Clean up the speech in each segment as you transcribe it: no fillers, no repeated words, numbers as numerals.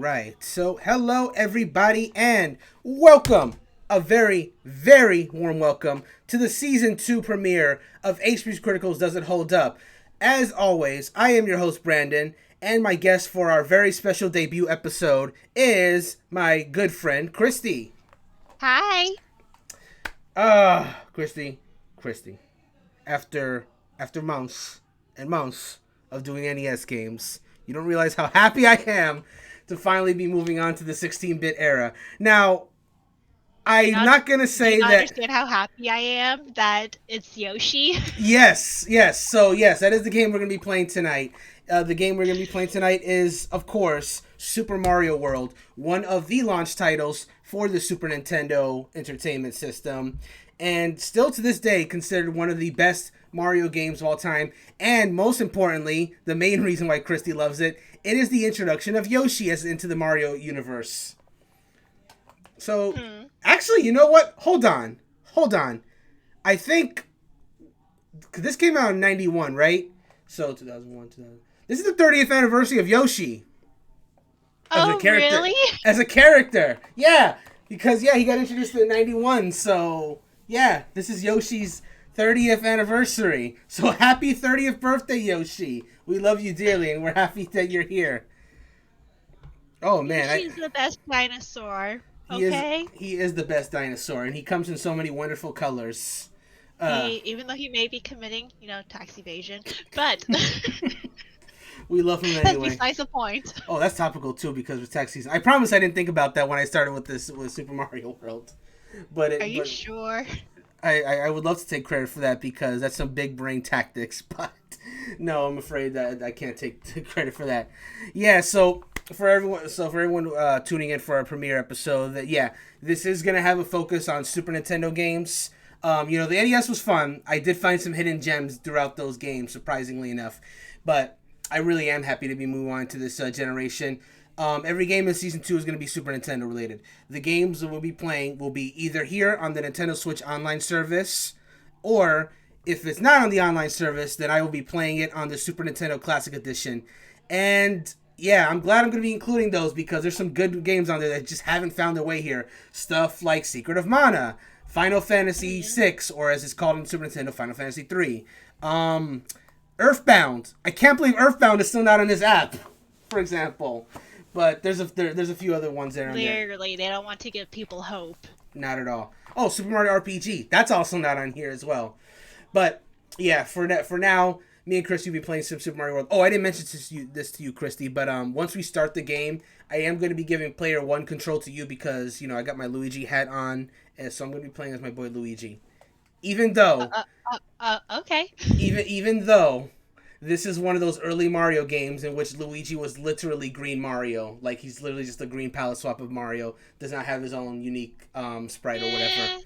right. So, hello everybody and welcome. A very, very warm welcome to the Season 2 premiere of HPCritical's Does It Hold Up? As always, I am your host, Brandon, and my guest for our very special debut episode is my good friend, Kristie. Hi. Kristie. After months and months of doing NES games, you don't realize how happy I am to finally be moving on to the 16-bit era. Now, I'm not going to say that... understand how happy I am that it's Yoshi? Yes. So, yes, that is the game we're going to be playing tonight. The game we're going to be playing tonight is, of course, Super Mario World, one of the launch titles for the Super Nintendo Entertainment System, and still to this day considered one of the best Mario games of all time, and most importantly, the main reason why Kristie loves it, it is the introduction of Yoshi into the Mario universe. So, actually, you know what? Hold on. I think, this came out in 91, right? So, 2001, 2000. This is the 30th anniversary of Yoshi. Really? As a character. Yeah, because, he got introduced in 91, so, this is Yoshi's 30th anniversary. So, happy 30th birthday, Yoshi. We love you dearly, and we're happy that you're here. Oh, man. Yoshi's the best dinosaur. He is the best dinosaur, and he comes in so many wonderful colors. Even though he may be committing, tax evasion, but we love him anyway. That's besides the point. Oh, that's topical too because it's tax season. I promise I didn't think about that when I started with Super Mario World. Are you sure? I would love to take credit for that because that's some big brain tactics, but no, I'm afraid that I can't take credit for that. Yeah, so for everyone tuning in for our premiere episode, this is gonna have a focus on Super Nintendo games. The NES was fun. I did find some hidden gems throughout those games, surprisingly enough, but I really am happy to be moving on to this generation. Every game in Season 2 is going to be Super Nintendo related. The games that we'll be playing will be either here on the Nintendo Switch online service, or if it's not on the online service, then I will be playing it on the Super Nintendo Classic Edition. And I'm glad I'm going to be including those because there's some good games on there that just haven't found their way here. Stuff like Secret of Mana, Final Fantasy VI, or as it's called on Super Nintendo, Final Fantasy 3. Earthbound. I can't believe Earthbound is still not on this app, for example. But there's a few other ones there. Clearly, they don't want to give people hope. Not at all. Oh, Super Mario RPG. That's also not on here as well. But, for now, me and Kristie will be playing Super Mario World. Oh, I didn't mention this to you, Kristie, but once we start the game, I am going to be giving player 1 control to you because, I got my Luigi hat on, and so I'm going to be playing as my boy Luigi. Even though... okay. Even though this is one of those early Mario games in which Luigi was literally Green Mario. Like, he's literally just a green palette swap of Mario. Does not have his own unique sprite or whatever.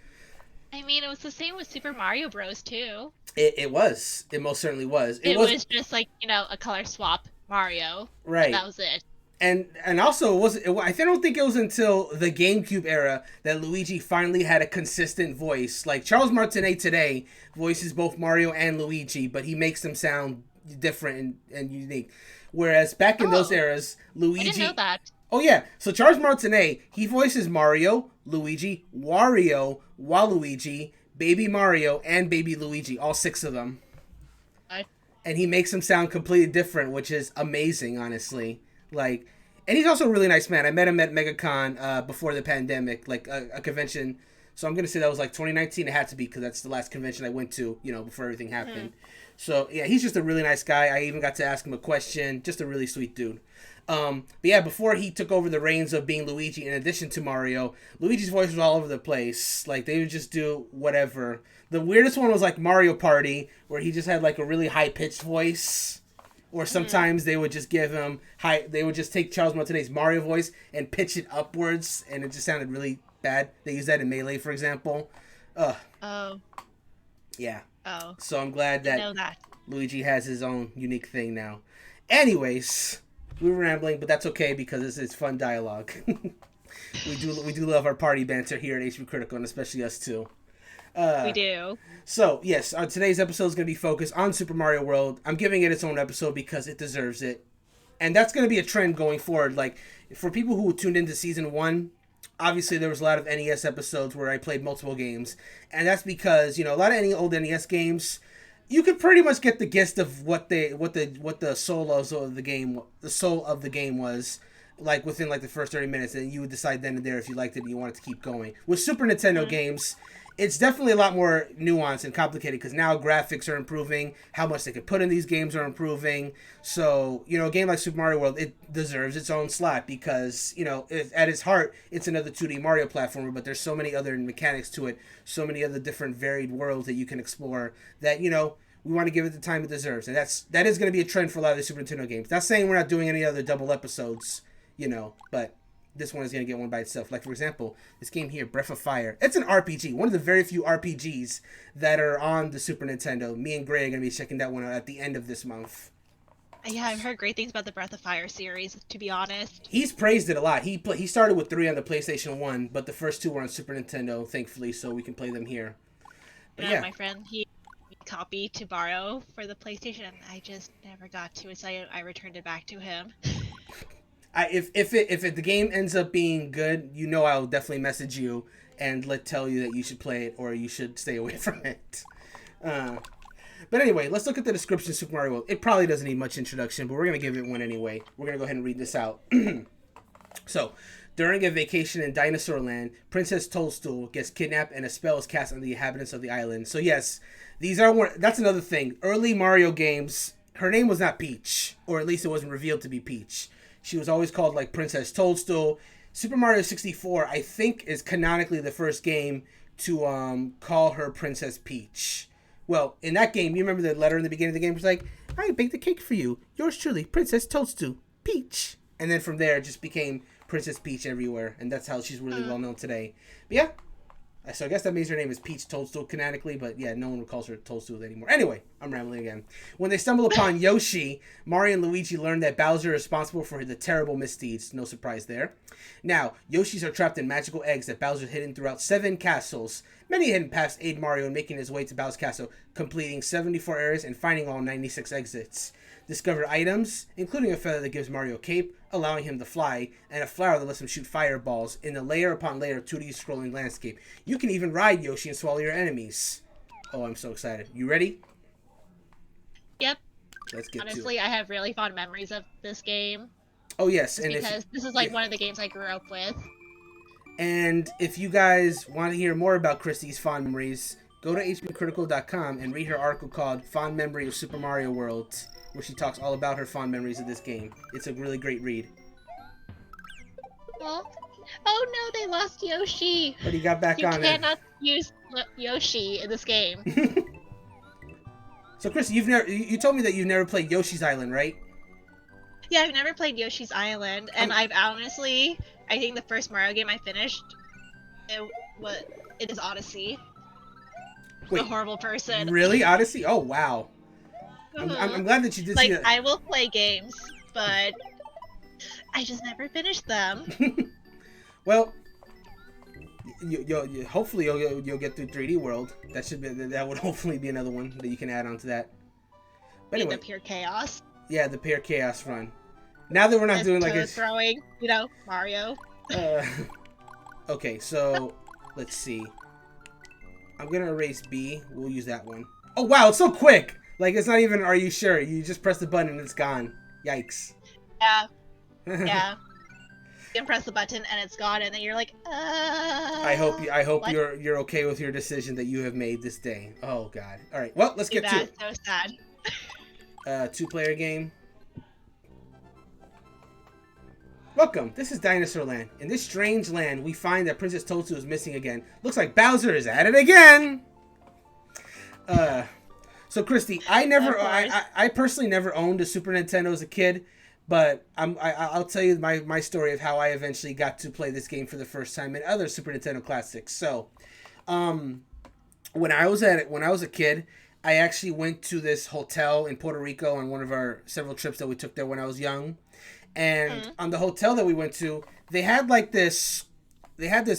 I mean, it was the same with Super Mario Bros. Too. It was. It most certainly was. It was just like, a color swap Mario. Right. And that was it. And also, I don't think it was until the GameCube era that Luigi finally had a consistent voice. Like, Charles Martinet today voices both Mario and Luigi, but he makes them sound different and unique. Whereas back in those eras, Luigi... I didn't know that. Oh, yeah. So Charles Martinet, he voices Mario, Luigi, Wario, Waluigi, Baby Mario, and Baby Luigi. All 6 of them. And he makes them sound completely different, which is amazing, honestly. Like, and he's also a really nice man. I met him at MegaCon before the pandemic, like a convention. So I'm gonna say that was like 2019. It had to be because that's the last convention I went to, before everything happened. So he's just a really nice guy. I even got to ask him a question. Just a really sweet dude. But before he took over the reins of being Luigi, in addition to Mario, Luigi's voice was all over the place. Like, they would just do whatever. The weirdest one was like Mario Party, where he just had like a really high pitched voice. Or sometimes they would just give him they would just take Charles Martinet's Mario voice and pitch it upwards, and it just sounded really bad. They use that in Melee, for example. Oh. Yeah. Oh. So I'm glad that Luigi has his own unique thing now. Anyways, we were rambling, but that's okay because this is fun dialogue. we do love our party banter here at HPCritical, and especially us too. We do. So, yes, today's episode is going to be focused on Super Mario World. I'm giving it its own episode because it deserves it. And that's going to be a trend going forward. Like, for people who tuned into season 1, obviously there was a lot of NES episodes where I played multiple games. And that's because, a lot of any old NES games, you could pretty much get the gist of what the soul of the game was, like within like the first 30 minutes, and you would decide then and there if you liked it and you wanted to keep going. With Super Nintendo games, it's definitely a lot more nuanced and complicated because now graphics are improving, how much they could put in these games are improving. So, a game like Super Mario World, it deserves its own slot because, at its heart, it's another 2D Mario platformer, but there's so many other mechanics to it, so many other different varied worlds that you can explore that, we want to give it the time it deserves. And that is going to be a trend for a lot of the Super Nintendo games. Not saying we're not doing any other double episodes, but this one is going to get one by itself. Like, for example, this game here, Breath of Fire. It's an RPG. One of the very few RPGs that are on the Super Nintendo. Me and Gray are going to be checking that one out at the end of this month. Yeah, I've heard great things about the Breath of Fire series, to be honest. He's praised it a lot. He started with 3 on the PlayStation 1, but the first 2 were on Super Nintendo, thankfully, so we can play them here. But yeah, my friend, he copy to borrow for the PlayStation, and I just never got to it, so I returned it back to him. If the game ends up being good, I'll definitely message you and tell you that you should play it or you should stay away from it. But anyway, let's look at the description of Super Mario World. It probably doesn't need much introduction, but we're going to give it one anyway. We're going to go ahead and read this out. So, during a vacation in Dinosaur Land, Princess Toadstool gets kidnapped and a spell is cast on the inhabitants of the island. So yes, that's another thing. Early Mario games, her name was not Peach, or at least it wasn't revealed to be Peach. She was always called like Princess Toadstool. Super Mario 64, I think, is canonically the first game to call her Princess Peach. Well, in that game, you remember the letter in the beginning of the game was like, I baked a cake for you. Yours truly, Princess Toadstool, Peach. And then from there, it just became Princess Peach everywhere. And that's how she's really well known today. But yeah, so I guess that means her name is Peach Toadstool canonically. But yeah, no one calls her Toadstool anymore. Anyway, I'm rambling again. When they stumble upon Yoshi, Mario and Luigi learn that Bowser is responsible for the terrible misdeeds. No surprise there. Now, Yoshis are trapped in magical eggs that Bowser hidden throughout 7 castles. Many hidden paths aid Mario in making his way to Bowser's castle, completing 74 areas and finding all 96 exits. Discover items, including a feather that gives Mario a cape, allowing him to fly, and a flower that lets him shoot fireballs in the layer upon layer 2D scrolling landscape. You can even ride Yoshi and swallow your enemies. Oh, I'm so excited. You ready? Yep. Let's get Honestly, to it. I have really fond memories of this game. Oh, yes. And because this is like one of the games I grew up with. And if you guys want to hear more about Kristie's fond memories, go to HPCritical.com and read her article called Fond Memory of Super Mario World, where she talks all about her fond memories of this game. It's a really great read. Oh no, they lost Yoshi! But he got back on it. You cannot use Yoshi in this game. So, Kristie, you told me that you've never played Yoshi's Island, right? Yeah, I've never played Yoshi's Island, and I've honestly, I think the first Mario game I finished, it is Odyssey. Wait, I'm a horrible person. Really? Odyssey? Oh, wow. I'm glad that you did see that. I will play games, but I just never finished them. Well, hopefully you'll get through 3D World. That would hopefully be another one that you can add on to that. But anyway, the Pure Chaos. Yeah, the Pure Chaos run. Now that we're not doing like a throwing, Mario. Okay, so let's see. I'm gonna erase B. We'll use that one. Oh wow, it's so quick. Like, it's not even, are you sure? You just press the button and it's gone. Yikes. Yeah. Yeah. You can press the button and it's gone, and then you're like, I hope you're okay with your decision that you have made this day. Oh god. All right. Well, let's get to it. So sad. 2-player game. Welcome. This is Dinosaur Land. In this strange land, we find that Princess Toadstool is missing again. Looks like Bowser is at it again. So Kristie, I personally never owned a Super Nintendo as a kid, but I'll tell you my story of how I eventually got to play this game for the first time and other Super Nintendo classics. So, when I was a kid, I actually went to this hotel in Puerto Rico on one of our several trips that we took there when I was young. And on the hotel that we went to, they had this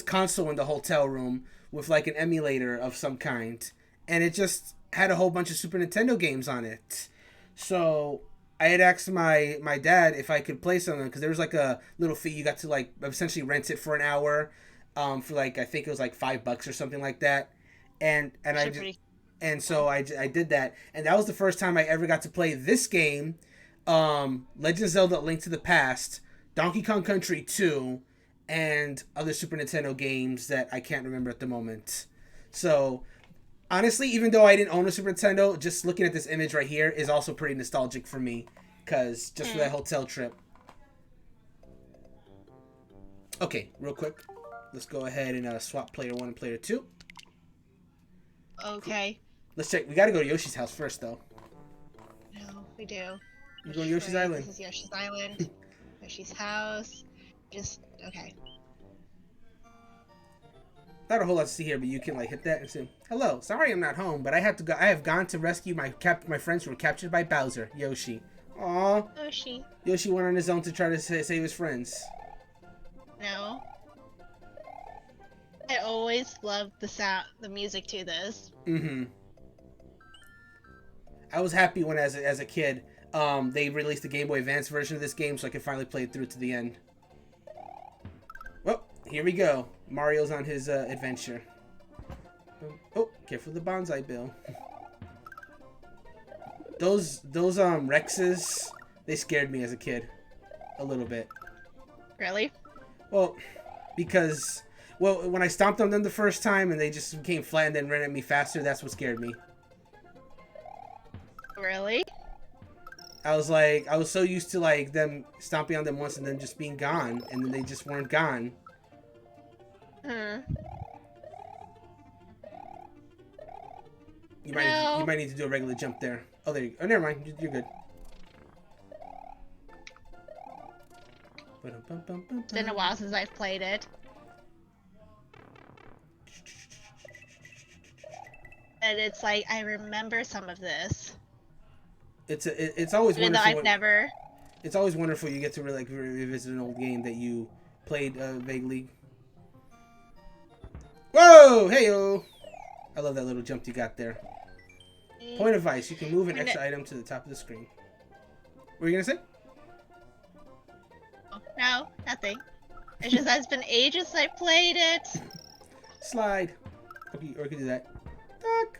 console in the hotel room with like an emulator of some kind. And it just had a whole bunch of Super Nintendo games on it. So I had asked my dad if I could play something because there was like a little fee. You got to like essentially rent it for an hour, for like I think it was like $5 or something like that, and I just, Pretty... and so I did that, and that was the first time I ever got to play this game, Legend of Zelda: Link to the Past, Donkey Kong Country 2, and other Super Nintendo games that I can't remember at the moment. So honestly, even though I didn't own a Super Nintendo, just looking at this image right here is also pretty nostalgic for me, because just for that hotel trip. Okay, real quick, let's go ahead and swap player 1 and player 2. Okay. Let's check. We gotta go to Yoshi's house first, though. No, we do. We're going to Yoshi's Island. This is Yoshi's Island. Yoshi's house. Just, okay. Not a whole lot to see here, but you can like hit that and say, "Hello, sorry I'm not home, but I have to go. I have gone to rescue my friends who were captured by Bowser." Yoshi. Aww. Yoshi. Yoshi went on his own to try to save his friends. No. I always loved the music to this. Mm-hmm. I was happy when, as a kid, they released the Game Boy Advance version of this game, so I could finally play it through to the end. Well, here we go. Mario's on his adventure. Oh, careful the bonsai bill. Those Rexes, they scared me as a kid, a little bit. Really? Well, because when I stomped on them the first time and they just became flat and then ran at me faster, that's what scared me. Really? I was so used to like them stomping on them once and then just being gone, and then they just weren't gone. You might need to do a regular jump there. Oh, there you go. Oh, never mind. You're good. It's been a while since I've played it. And it's like, I remember some of this. It's always even wonderful. Though I've never... It's always wonderful you get to revisit an old game that you played vaguely. Whoa! Hey-o! I love that little jump you got there. Point of advice, you can move an extra item to the top of the screen. What were you going to say? No, nothing. It's just that it's been ages since I played it. Slide. Okay, or you can do that. Duck.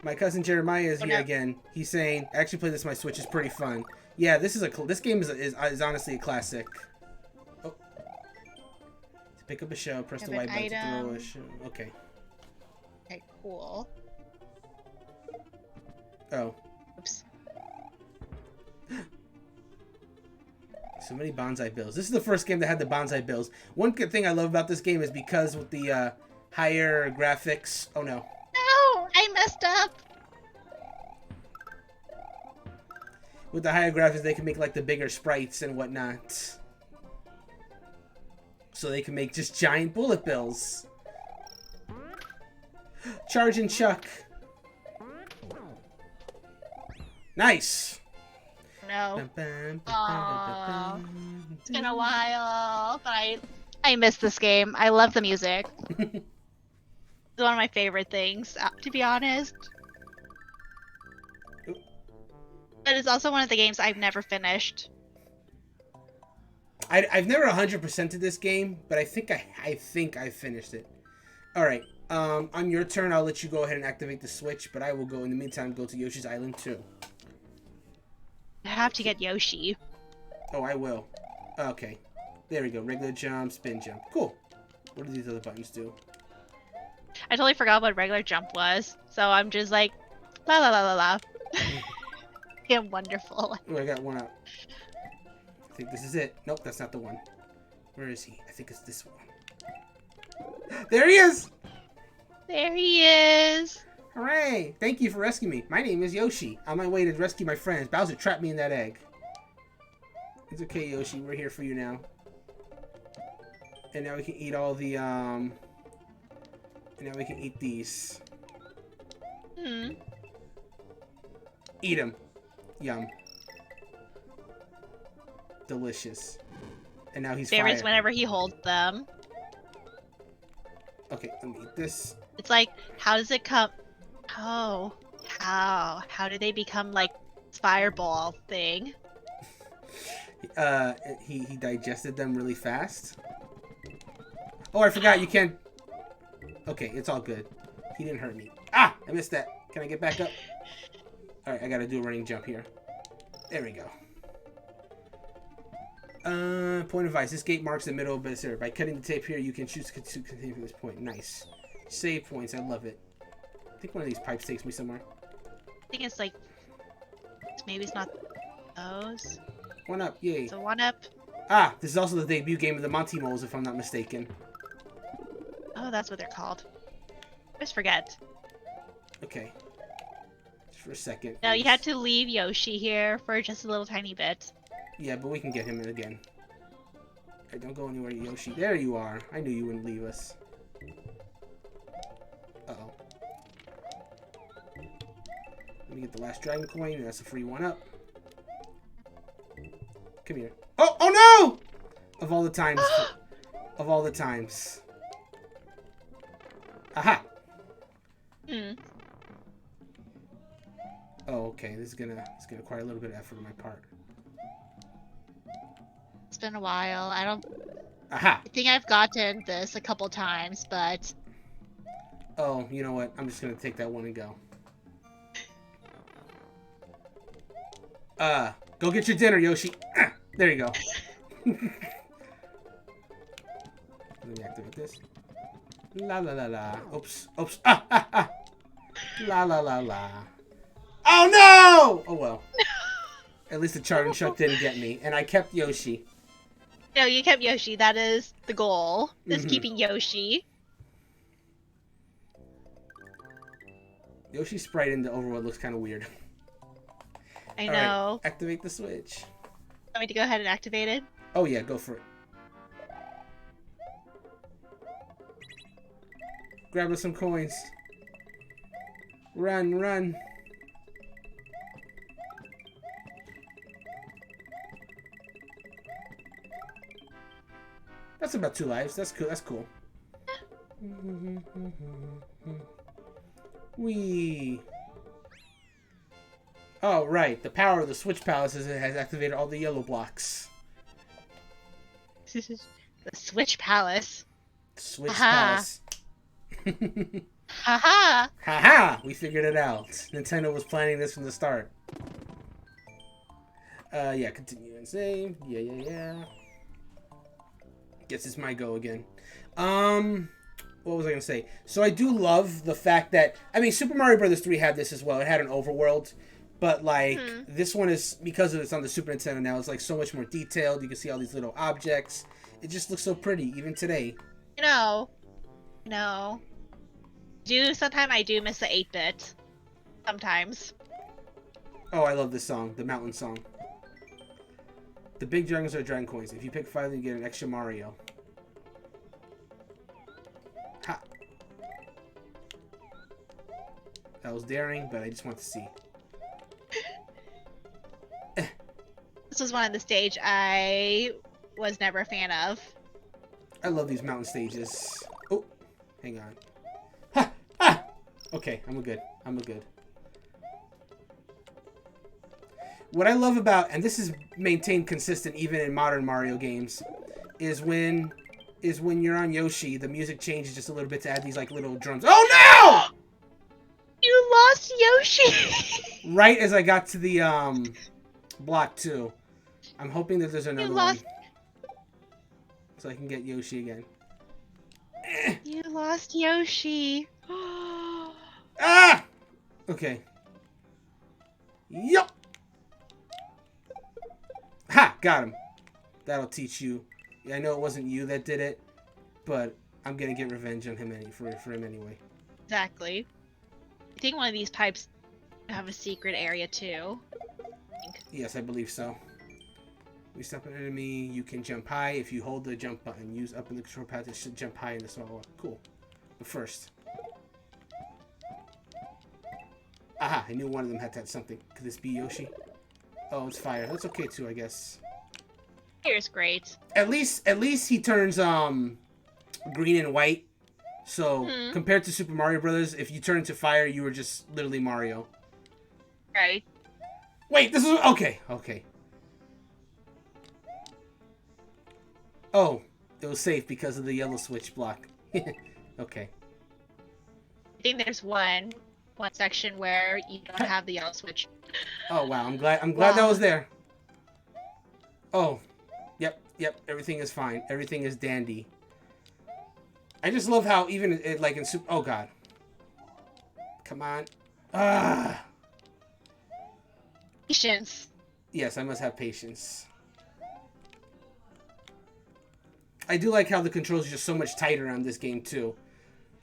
My cousin Jeremiah is here again. He's saying, I actually played this on my Switch. It's pretty fun. Yeah, this game is honestly a classic. Oh. To pick up a shell, press the Y button to throw a shell. Okay. Okay, cool. Oh. Oops. So many bonsai bills. This is the first game that had the bonsai bills. One good thing I love about this game is because with the higher graphics... Oh no. No! I messed up! With the higher graphics, they can make like the bigger sprites and whatnot. So they can make just giant bullet bills. Charge and chuck. Nice! No. Aww. It's been a while, but I miss this game. I love the music. It's one of my favorite things, to be honest. But it's also one of the games I've never finished. I've never 100%ed this game, but I think I finished it. All right. On your turn, I'll let you go ahead and activate the Switch, but I will go in the meantime go to Yoshi's Island 2. I have to get Yoshi. Oh, I will. Okay. There we go. Regular jump, spin jump. Cool. What do these other buttons do? I totally forgot what regular jump was, so I'm just like, la la la la la. Yeah, wonderful. Oh, I got one out. I think this is it. Nope, that's not the one. Where is he? I think it's this one. There he is! There he is! Hooray! Thank you for rescuing me. My name is Yoshi. On my way to rescue my friends. Bowser trapped me in that egg. It's okay, Yoshi. We're here for you now. And now we can eat all the, And now we can eat these. Eat them. Yum. Delicious. And now he's favorites fire. Whenever he holds them. Okay, let me eat this. It's like, how does it come... Oh, how do they become like fireball thing. He digested them really fast. Oh, I forgot you can't... Okay, it's all good. He didn't hurt me. Ah! I missed that. Can I get back up? Alright, I gotta do a running jump here. There we go. Point of advice. This gate marks the middle of this area. By cutting the tape here, you can choose to continue from this point. Nice. Save points. I love it. I think one of these pipes takes me somewhere. I think it's like... Maybe it's not those. 1-up. Yay. So 1-up. Ah! This is also the debut game of the Monty Moles, if I'm not mistaken. Oh, that's what they're called. I always forget. Okay. Just for a second. No, you had to leave Yoshi here for just a little tiny bit. Yeah, but we can get him in again. Alright, don't go anywhere, Yoshi. There you are. I knew you wouldn't leave us. Uh-oh. Let me get the last dragon coin, and that's a free 1-up. Come here. Oh! Oh no! Of all the times. Of all the times. Aha! Hmm. Oh, okay. This is gonna require a little bit of effort on my part. It's been a while. I Aha! think I've gotten this a couple times, but... Oh, you know what? I'm just gonna take that one and go. Go get your dinner, Yoshi. There you go. Let me activate this. La la la la. Oops. Oops. Ah ah ah. La la la la. Oh no! Oh well. At least the charging chuck didn't get me, and I kept Yoshi. No, you kept Yoshi. That is the goal. Is keeping Yoshi. Yoshi's sprite in the overworld looks kind of weird. I know. Right, activate the switch. Want me to go ahead and activate it? Oh yeah, go for it. Grab us some coins. Run, run. That's about 2 lives. That's cool. That's cool. Wee. Oh, right. The power of the Switch Palace is it has activated all the yellow blocks. The Switch Palace. Switch Aha. Palace. Haha! Haha! We figured it out. Nintendo was planning this from the start. Yeah, continue and save. Yeah. Guess it's my go again. What was I gonna say? So I do love the fact that, I mean, Super Mario Bros. 3 had this as well. It had an overworld. But, like, this one is, because it's on the Super Nintendo now, it's, like, so much more detailed. You can see all these little objects. It just looks so pretty, even today. No. Sometimes I do miss the 8-bit. Sometimes. Oh, I love this song. The mountain song. The big dragons are dragon coins. If you pick 5, you get an extra Mario. Ha! That was daring, but I just want to see. This was one of the stage I was never a fan of. I love these mountain stages. Oh, hang on. Ha! Ah! Okay, I'm good. What I love about, and this is maintained consistent even in modern Mario games, is when you're on Yoshi, the music changes just a little bit to add these like little drums. Oh no! You lost Yoshi! Right as I got to the block 2. I'm hoping that there's another one. So I can get Yoshi again. You lost Yoshi. Ah! Okay. Yup! Ha! Got him. That'll teach you. Yeah, I know it wasn't you that did it, but I'm gonna get revenge on him for him anyway. Exactly. I think one of these pipes have a secret area too. Yes, I believe so. We stop an enemy, you can jump high. If you hold the jump button, use up in the control pad to jump high in the swallow. Cool. But first. Aha! I knew one of them had to have something. Could this be Yoshi? Oh, it's fire. That's okay too, I guess. Fire's great. At least he turns green and white. So compared to Super Mario Brothers, if you turn into fire, you were just literally Mario. Right. Wait, this is... Okay, okay. Oh, it was safe because of the yellow switch block. Okay. I think there's one section where you don't have the yellow switch. Oh, wow. I'm glad that was there. Oh. Yep. Everything is fine. Everything is dandy. I just love how even like in Super... Oh, God. Come on. Ah. Patience. Yes, I must have patience. I do like how the controls are just so much tighter on this game, too.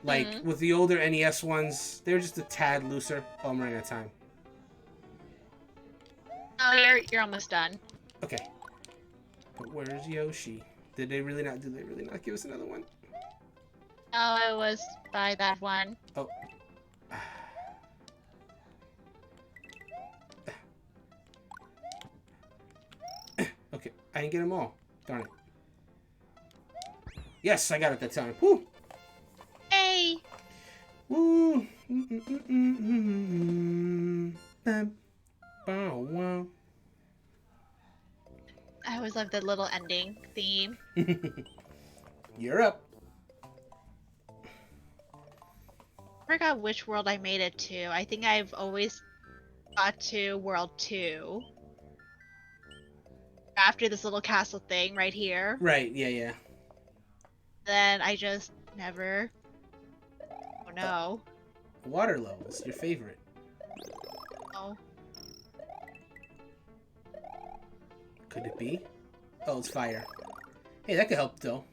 Like, with the older NES ones, they're just a tad looser. Oh, I'm running out of time. Oh, you're almost done. Okay. But where's Yoshi? Did they really not give us another one? Oh, it was by that one. Oh. Okay, I didn't get them all. Darn it. Yes, I got it that time. Woo! Hey! Woo! I always love the little ending theme. You're up. I forgot which world I made it to. I think I've always got to World 2. After this little castle thing right here. Right, yeah. Then I just never... Oh no. Water levels, your favorite. Oh. Could it be? Oh, it's fire. Hey, that could help, though.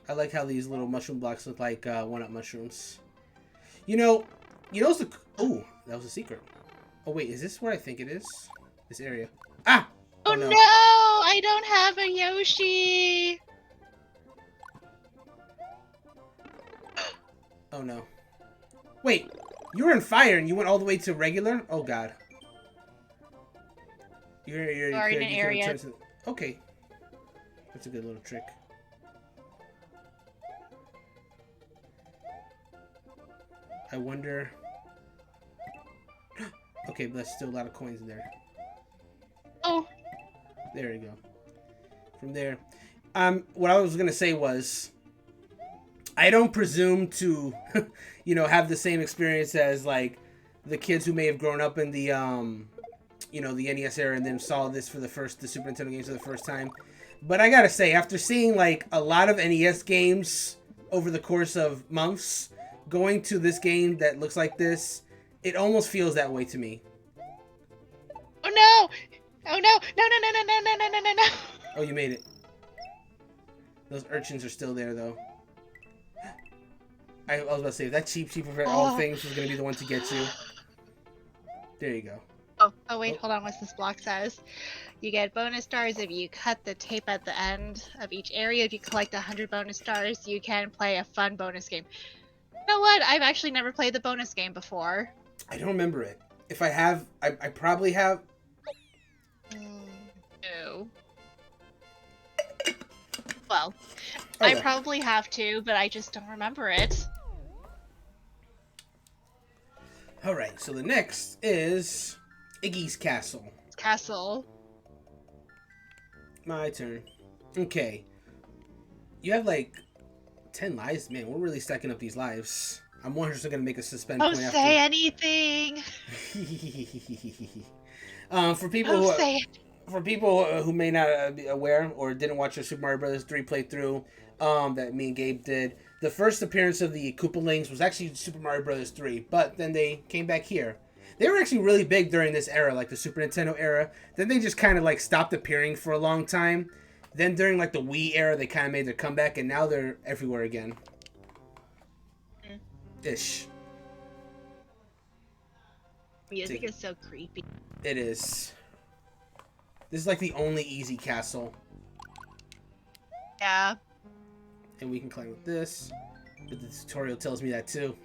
I like how these little mushroom blocks look like one-up mushrooms. You know, the... Oh, that was a secret. Oh, wait, is this where I think it is? This area. Ah! Oh no! I don't have a Yoshi! Oh no. Wait, you were in fire and you went all the way to regular? Oh god. You're in an area. Okay. That's a good little trick. I wonder... Okay, but that's still a lot of coins in there. Oh. There you go. From there. What I was gonna say was... I don't presume to, have the same experience as, like, the kids who may have grown up in the, the NES era and then saw this for the Super Nintendo games for the first time. But I gotta say, after seeing, like, a lot of NES games over the course of months, going to this game that looks like this, it almost feels that way to me. Oh, no! Oh, no! No. Oh, you made it. Those urchins are still there, though. I was about to say, if that cheap for all things was going to be the one to get you. There you go. Oh wait, hold on. What's this block says? You get bonus stars if you cut the tape at the end of each area. If you collect 100 bonus stars, you can play a fun bonus game. You know what? I've actually never played the bonus game before. I don't remember it. If I have, I probably have. No. Well, Okay. I probably have to, but I just don't remember it. Alright, so the next is Iggy's Castle. Castle. My turn. Okay. You have like 10 lives? Man, we're really stacking up these lives. I'm 100% going to make a suspend Don't point after. say anything! For people who may not be aware or didn't watch the Super Mario Bros. 3 playthrough that me and Gabe did, the first appearance of the Koopalings was actually Super Mario Bros. 3, but then they came back here. They were actually really big during this era, like the Super Nintendo era. Then they just kind of like stopped appearing for a long time. Then during like the Wii era, they kind of made their comeback, and now they're everywhere again. Ish. Music is so creepy. It is. This is like the only easy castle. Yeah. And we can climb with this. But the tutorial tells me that too.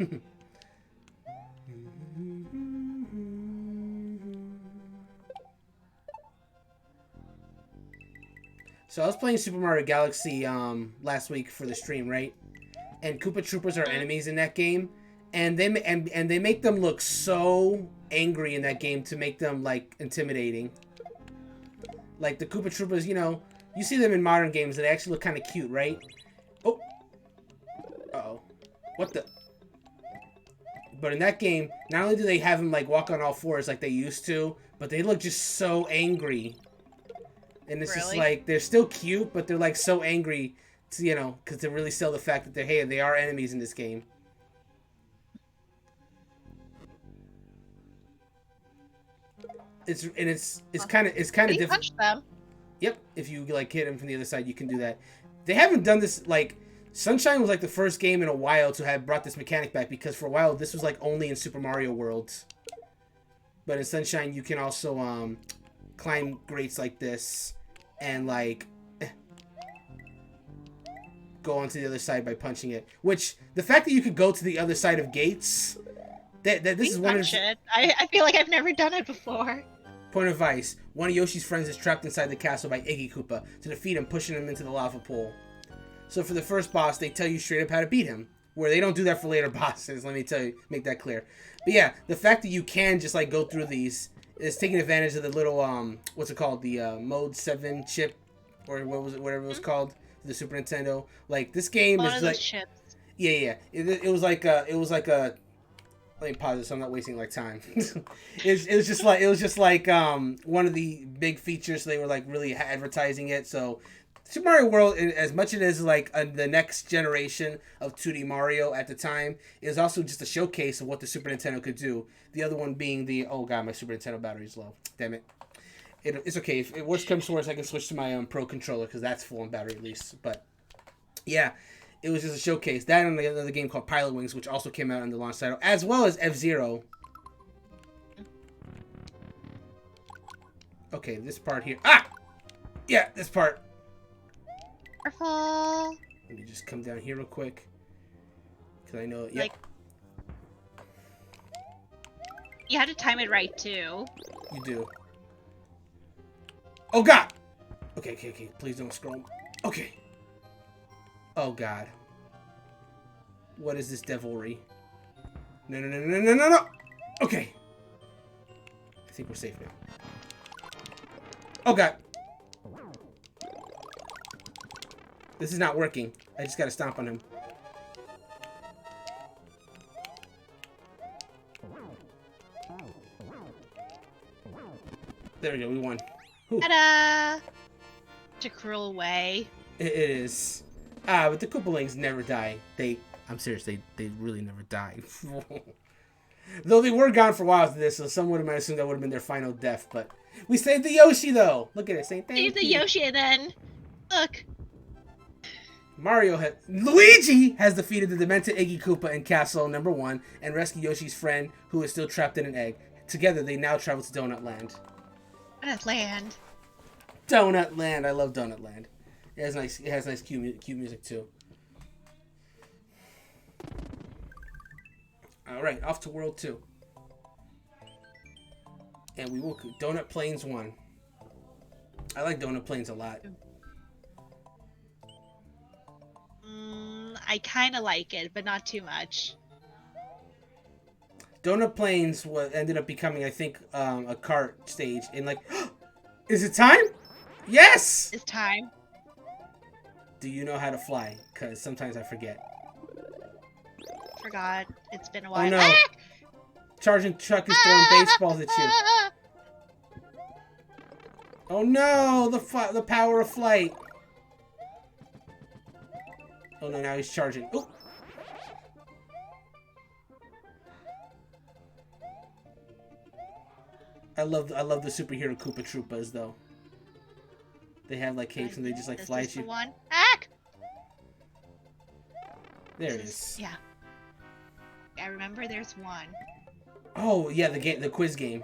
So I was playing Super Mario Galaxy last week for the stream, right? And Koopa Troopers are enemies in that game. and they make them look so angry in that game to make them like intimidating. Like the Koopa Troopas, you know, you see them in modern games and they actually look kind of cute, right? Oh, uh-oh, what the? But in that game, not only do they have them like walk on all fours like they used to, but they look just so angry. And it's just like they're still cute, but they're like so angry, to, you know, because to really sell the fact that they are enemies in this game. It's kind of difficult. Punch them. Yep, if you like hit them from the other side, you can do that. They haven't done this like Sunshine was like the first game in a while to have brought this mechanic back, because for a while this was like only in Super Mario World. But in Sunshine you can also climb grates like this and like go onto the other side by punching it. Which the fact that you could go to the other side of gates, this is one of it. I feel like I've never done it before. Point of advice: one of Yoshi's friends is trapped inside the castle by Iggy Koopa. To defeat him, pushing him into the lava pool. So for the first boss, they tell you straight up how to beat him. Where they don't do that for later bosses, let me tell you, make that clear. But yeah, the fact that you can just like go through these is taking advantage of the little what's it called, the Mode 7 chip, or whatever it was called, the Super Nintendo. Like this game is like chips. Yeah. It was like a. Let me pause it so I'm not wasting like time. it was just like one of the big features. So they were like really advertising it. So Super Mario World, as much as it is like the next generation of 2D Mario at the time, is also just a showcase of what the Super Nintendo could do. The other one being the, oh god, my Super Nintendo battery's low. Damn it. It's okay. If it worst comes to worst, I can switch to my Pro controller because that's full on battery at least. But yeah, it was just a showcase. That and another game called Pilot Wings, which also came out on the launch title, as well as F-Zero. Okay, this part here. Ah! Yeah, this part. Careful. Let me just come down here real quick. Because I know... Yep. Like, you had to time it right, too. You do. Oh, God! Okay. Please don't scroll. Okay. Oh, God. What is this devilry? No. Okay. I think we're safe now. Oh, God. This is not working. I just gotta stomp on him. There we go, we won. Ta-da! Such a cruel way. It is. But the Koopalings never die. I'm serious, they really never die. Though they were gone for a while after this, so some would have assumed that would have been their final death, but we saved the Yoshi though! Look at it, saying thank you. Save the Yoshi then! Look! Luigi has defeated the demented Iggy Koopa in Castle Number 1 and rescued Yoshi's friend, who is still trapped in an egg. Together, they now travel to Donut Land. Donut Land. Donut Land. I love Donut Land. It has nice cute music too. All right, off to World 2. And we will Donut Plains 1. I like Donut Plains a lot. I kind of like it, but not too much. Donut Plains ended up becoming, I think, a kart stage. And like, is it time? Yes! It's time. Do you know how to fly? Because sometimes I forget. Forgot. It's been a while. Oh no. Ah! Charging Chuck is throwing baseballs at you. Oh no! The power of flight. Oh no! Now he's charging. Ooh. I love the superhero Koopa Troopas though. They have like capes and they just like fly at you. One. There it is. Yeah. I remember there's one. Oh yeah, the quiz game.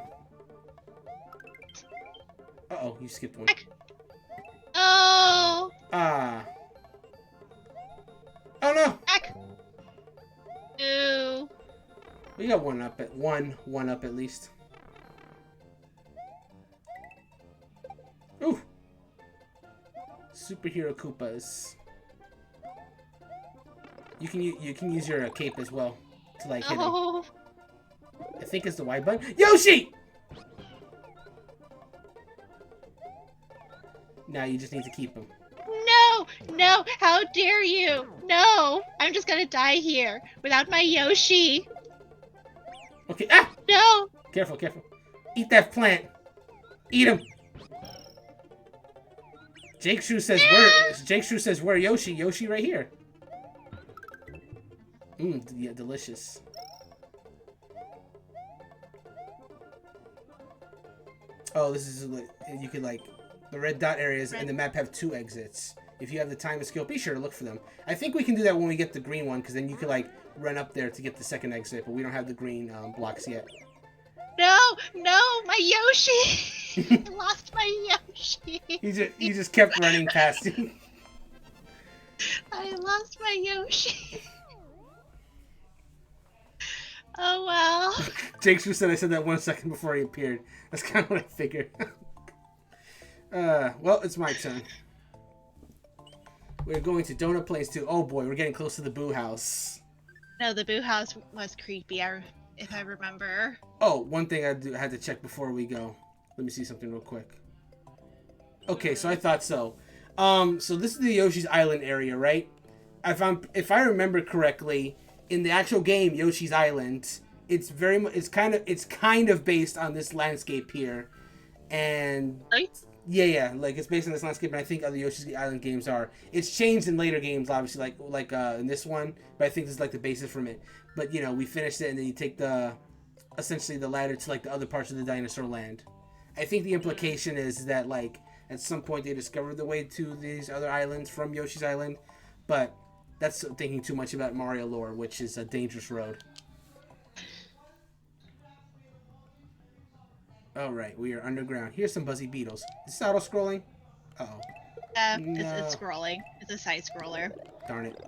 Uh-oh, you skipped one. Oh! Ah. Oh no! Ooh. We got one up at least. Ooh. Superhero Koopas. You can use your cape as well. to like hit him. Oh. I think it's the Y button. Yoshi! Now you just need to keep him. No! No! How dare you! No! I'm just gonna die here without my Yoshi. Okay. Ah! No! Careful, careful. Eat that plant. Eat him. Jake Shrew says where Yoshi? Yoshi right here. Yeah, delicious. Oh, this is you could like the red dot areas in the map have 2 exits. If you have the time and skill, be sure to look for them. I think we can do that when we get the green one, because then you can like run up there to get the second exit, but we don't have the green blocks yet. No! No! My Yoshi! I lost my Yoshi! You just kept running past you. I lost my Yoshi. Oh well. Jake Shrew said I said that 1 second before he appeared. That's kind of what I figured. Well, it's my turn. We're going to Donut Plains too. Oh boy, we're getting close to the Boo House. No, the Boo House was creepy, if I remember. Oh, one thing I had to check before we go. Let me see something real quick. Okay, so I thought so. So this is the Yoshi's Island area, right? If I remember correctly, in the actual game Yoshi's Island, it's kind of based on this landscape here, and Right? yeah, like it's based on this landscape, and I think other Yoshi's Island games are. It's changed in later games, obviously, like in this one, but I think this is like the basis from it. But you know, we finished it, and then you take essentially the ladder to like the other parts of the dinosaur land. I think the implication is that like at some point they discovered the way to these other islands from Yoshi's Island, but that's thinking too much about Mario lore, which is a dangerous road. Alright, we are underground. Here's some Buzzy Beetles. Is this auto-scrolling? Uh-oh. It's scrolling. It's a side scroller. Darn it.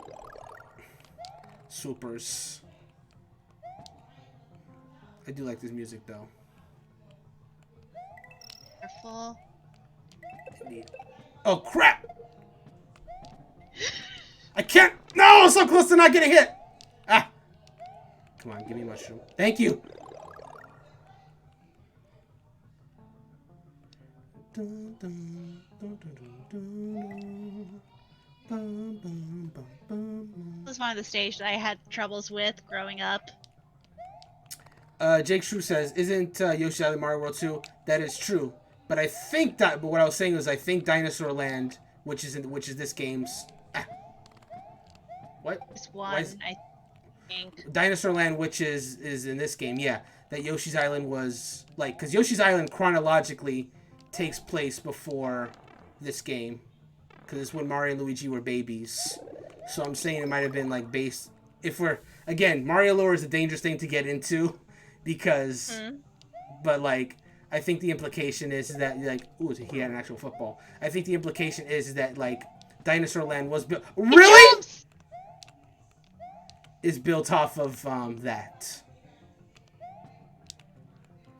Swoopers. I do like this music, though. Careful. Oh, crap! I can't! No! So close to not getting hit! Ah! Come on, give me a mushroom. Thank you! This was one of the stages I had troubles with growing up. Jake Shrew says, "Isn't Yoshi Island Mario World 2?" That is true, but I think but what I was saying was I think Dinosaur Land, which is this game's. What? This one, I think. Dinosaur Land, which is in this game, yeah. That Yoshi's Island was like, because Yoshi's Island chronologically takes place before this game, because it's when Mario and Luigi were babies. So I'm saying it might have been like based. If we're again, Mario lore is a dangerous thing to get into, because, but like I think the implication is that like, ooh, he had an actual football. I think the implication is that like Dinosaur Land was built. Really? Is built off of that.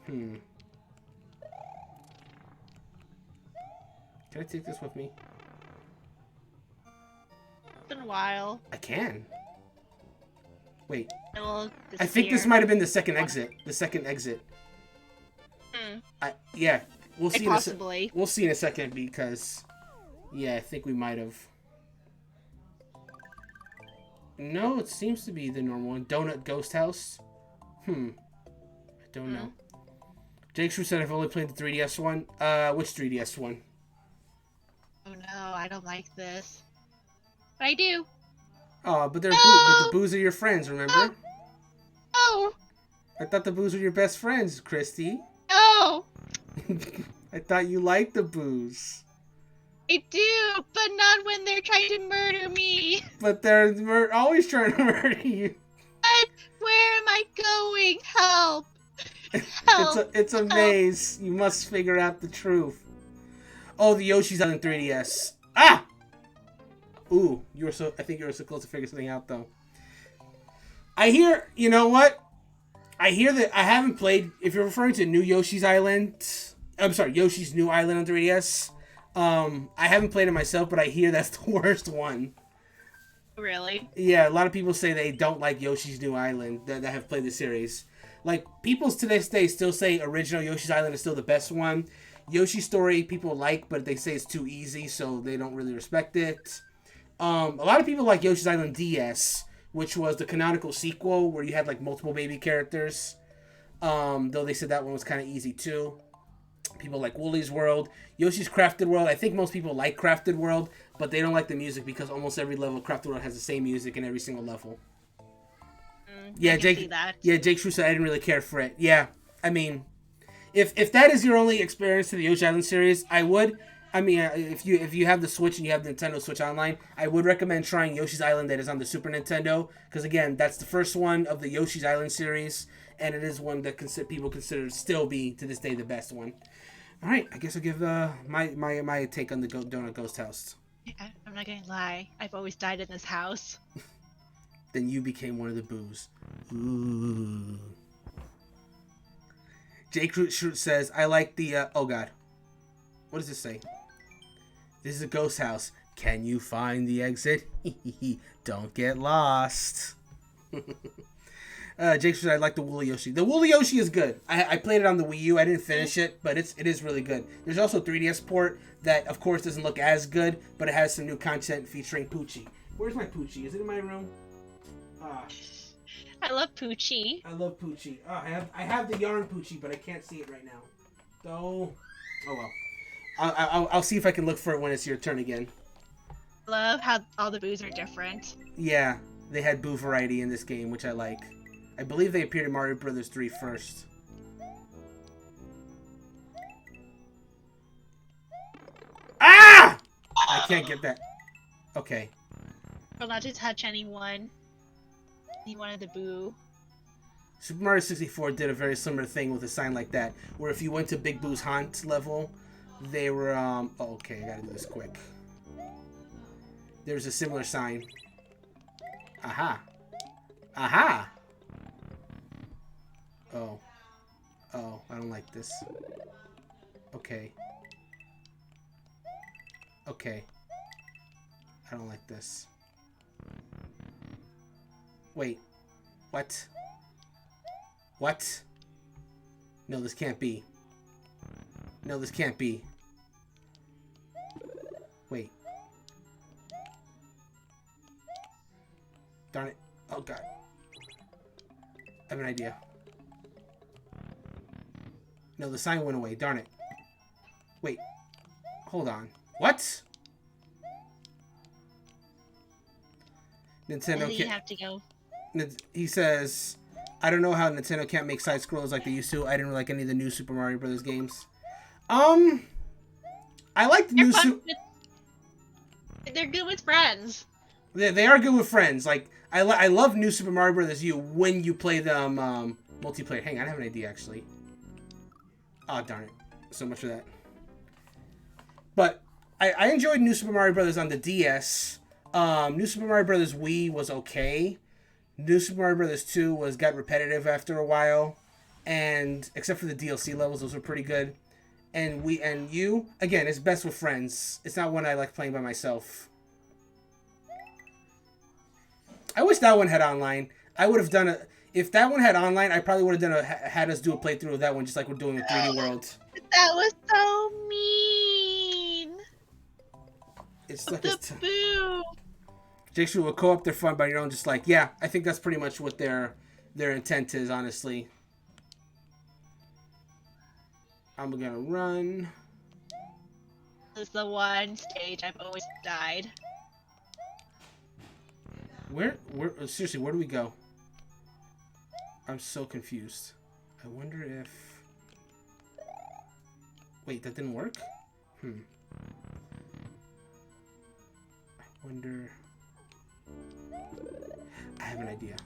Can I take this with me? It's been a while. I can. Wait. I think this might have been the second exit. The second exit. Yeah. We'll see. Possibly. We'll see in a second because, yeah, I think we might have. No, it seems to be the normal one. Donut Ghost House. I don't know. Jake Shrew said I've only played the 3DS one. Which 3DS one? Oh no, I don't like this. But I do. Oh, but the Boos are your friends, remember? Oh! I thought the Boos were your best friends, Kristie. Oh! I thought you liked the Boos. I do, but not when they're trying to murder me. But they're always trying to murder you. But where am I going? Help! Help! It's a maze. You must figure out the truth. Oh, the Yoshi's on 3DS. Ah! Ooh, I think you were so close to figure something out, though. I hear, you know what? I hear that I haven't played, if you're referring to New Yoshi's Island, I'm sorry, Yoshi's New Island on 3DS, I haven't played it myself, but I hear that's the worst one. Really? Yeah, a lot of people say they don't like Yoshi's New Island that have played the series. Like, people to this day still say original Yoshi's Island is still the best one. Yoshi's Story people like, but they say it's too easy, so they don't really respect it. A lot of people like Yoshi's Island DS, which was the canonical sequel where you had like multiple baby characters. Though they said that one was kind of easy too. People like Woolly's World, Yoshi's Crafted World. I think most people like Crafted World, but they don't like the music because almost every level of Crafted World has the same music in every single level. Yeah, Jake. Yeah, Jake Shrew said I didn't really care for it. Yeah, I mean, if that is your only experience to the Yoshi Island series, I would. I mean, if you have the Switch and you have the Nintendo Switch Online, I would recommend trying Yoshi's Island that is on the Super Nintendo because again, that's the first one of the Yoshi's Island series, and it is one that people consider still be to this day the best one. All right, I guess I'll give my take on the Donut Ghost House. I'm not gonna lie, I've always died in this house. Then you became one of the boos. Ooh. Jake Shroot says, I like the, oh god. What does this say? This is a ghost house. Can you find the exit? Don't get lost. Jake says, I like the Woolly Yoshi. The Woolly Yoshi is good. I played it on the Wii U. I didn't finish it, but it is really good. There's also a 3DS port that, of course, doesn't look as good, but it has some new content featuring Poochie. Where's my Poochie? Is it in my room? I love Poochie. I love Poochie. I have the yarn Poochie, but I can't see it right now. Oh well. I'll see if I can look for it when it's your turn again. Love how all the boos are different. Yeah, they had boo variety in this game, which I like. I believe they appeared in Mario Bros. 3 first. Ah! I can't get that. Okay. Will not to touch anyone. Anyone of the boo. Super Mario 64 did a very similar thing with a sign like that, where if you went to Big Boo's Haunt level, they were, oh, okay, I gotta do this quick. There's a similar sign. Aha. Aha! Oh. Oh, I don't like this. Okay. Okay. I don't like this. Wait. What? What? No, this can't be. No, this can't be. Wait. Darn it. Oh, God. I have an idea. No, the sign went away. Darn it. Wait. Hold on. What? Nintendo can't... You have to go. He says, I don't know how Nintendo can't make side scrolls like they used to. I didn't really like any of the new Super Mario Brothers games. I like the new Super... They're good with friends. They are good with friends. Like, I love new Super Mario Brothers U when you play them multiplayer. Hang on, I have an idea, actually. Oh, darn it. So much for that. But I enjoyed New Super Mario Brothers on the DS. New Super Mario Brothers Wii was okay. New Super Mario Brothers 2 got repetitive after a while. And except for the DLC levels, those were pretty good. And you, again, it's best with friends. It's not one I like playing by myself. I wish that one had online. I would have done a... If that one had online, I probably would have had us do a playthrough of that one, just like we're doing with 3D World. That was so mean. It's like the boo. Jake Shrew will co-op their fun by your own. Just like, yeah, I think that's pretty much what their intent is, honestly. I'm gonna run. This is the one stage I've always died. Where seriously, where do we go? I'm so confused. I wonder if... Wait, that didn't work? I wonder... I have an idea.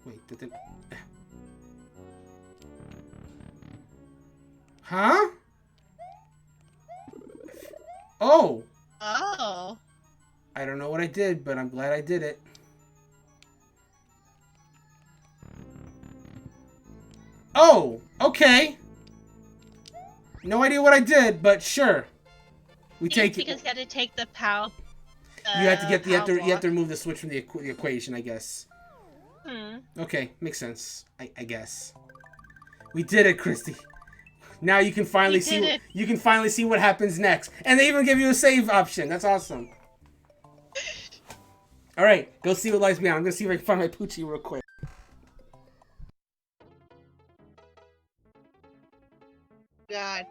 Wait, that didn't... Huh? Oh! Oh! I don't know what I did, but I'm glad I did it. Oh! Okay! No idea what I did, but sure. We take it. Because you had to take the POW You have to get you have to remove the switch from the equation, I guess. Okay, makes sense. I guess. We did it, Kristie. Now you can finally see what happens next, and they even give you a save option. That's awesome. All right, go see what lies beyond. I'm gonna see if I can find my Poochie real quick. God.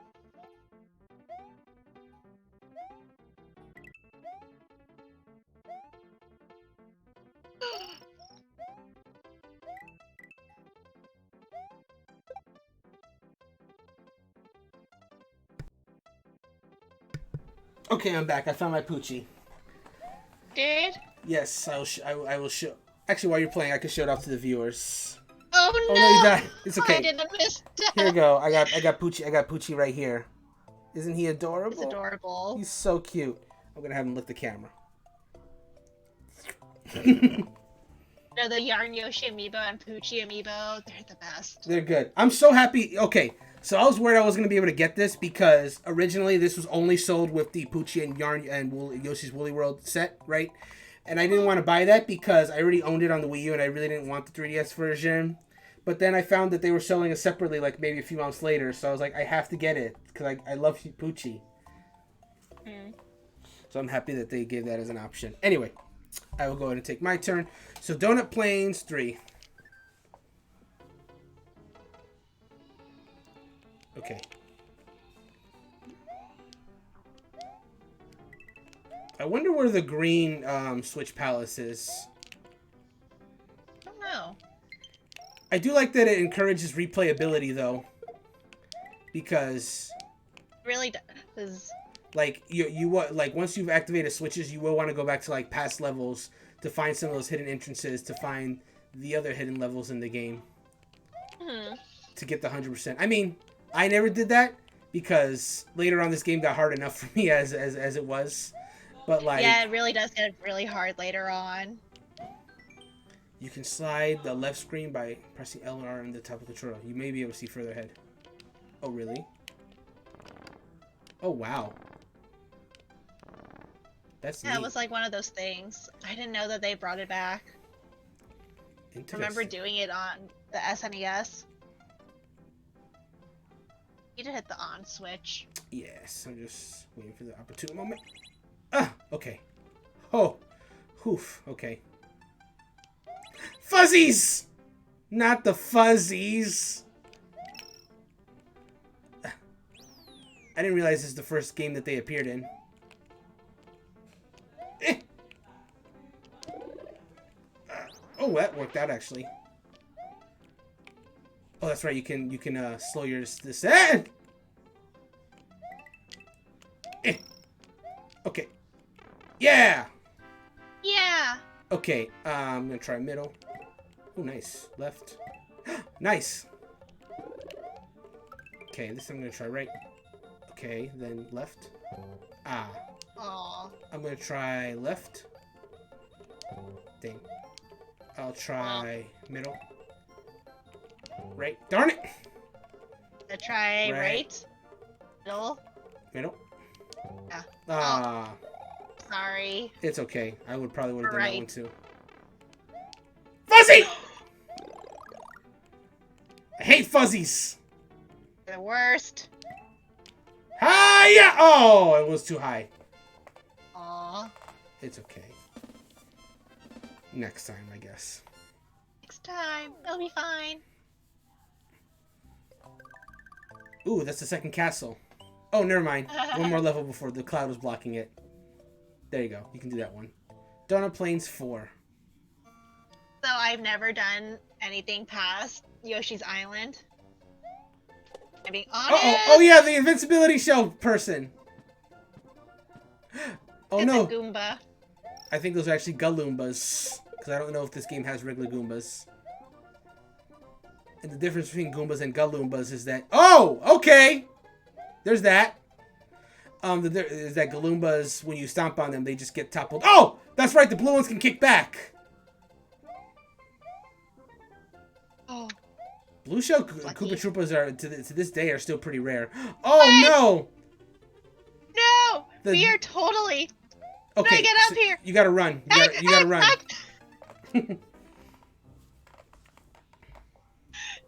Okay, I'm back. I found my Poochie. Did? Yes, I will show. Actually, while you're playing, I can show it off to the viewers. Oh no! Oh no, you died. It's okay. I didn't miss that. Here we go. I got Poochie. I got Poochie right here. Isn't he adorable? He's adorable. He's so cute. I'm gonna have him lick the camera. No, the Yarn Yoshi amiibo and Poochie amiibo, they're the best. They're good. I'm so happy. Okay, so I was worried I was gonna be able to get this because originally this was only sold with the Poochie and Yarn and Yoshi's Woolly World set, right? And I didn't want to buy that because I already owned it on the Wii U and I really didn't want the 3DS version. But then I found that they were selling it separately, like maybe a few months later. So I was like, I have to get it because I love Poochie. So I'm happy that they gave that as an option. Anyway, I will go ahead and take my turn. So Donut Plains 3. Okay. I wonder where the green Switch Palace is. I don't know. I do like that it encourages replayability, though. Because... It really does. Like, like once you've activated switches, you will want to go back to, like, past levels to find some of those hidden entrances, to find the other hidden levels in the game. To get the 100%. I mean, I never did that because later on this game got hard enough for me as it was. But like, yeah, it really does get really hard later on. You can slide the left screen by pressing L and R on the top of the controller. You may be able to see further ahead. Oh, really? Oh, wow. That's neat. Yeah, it was like one of those things. I didn't know that they brought it back. Remember doing it on the SNES? You need to hit the on switch. Yes, I'm just waiting for the opportune moment. Ah, okay. Oh, oof, okay. Fuzzies! Not the fuzzies! I didn't realize this is the first game that they appeared in. Oh, that worked out actually. Oh, that's right. You can slow your descent. Okay. Yeah. Yeah. Okay. I'm gonna try middle. Oh, nice. Left. Nice. Okay. This time I'm gonna try right. Okay. Then left. Ah. Aww. I'm gonna try left. Dang. I'll try middle. Right. Darn it! I try right. Middle. Middle. Yeah. Ah. Oh. Sorry. It's okay. I probably would have done that one too. Fuzzy! I hate fuzzies. They're the worst. Hiya! Oh, it was too high. Aww. It's okay. Next time, I guess. Next time. It'll be fine. Ooh, that's the second castle. Oh, never mind. One more level before the cloud was blocking it. There you go. You can do that one. Donut Plains 4. So I've never done anything past Yoshi's Island. I'm being honest. Oh yeah, the invincibility shell person. Oh it's no. a Goomba. I think those are actually Galoombas. Because I don't know if this game has regular Goombas. And the difference between Goombas and Galoombas is that... Oh! Okay! There's that. Is that Galoombas, when you stomp on them, they just get toppled. Oh! That's right, the blue ones can kick back. Oh. Blue shell Koopa Troopas are, to this day, are still pretty rare. Oh, no! No! We are totally... Okay, I get up here? You gotta run. You gotta run.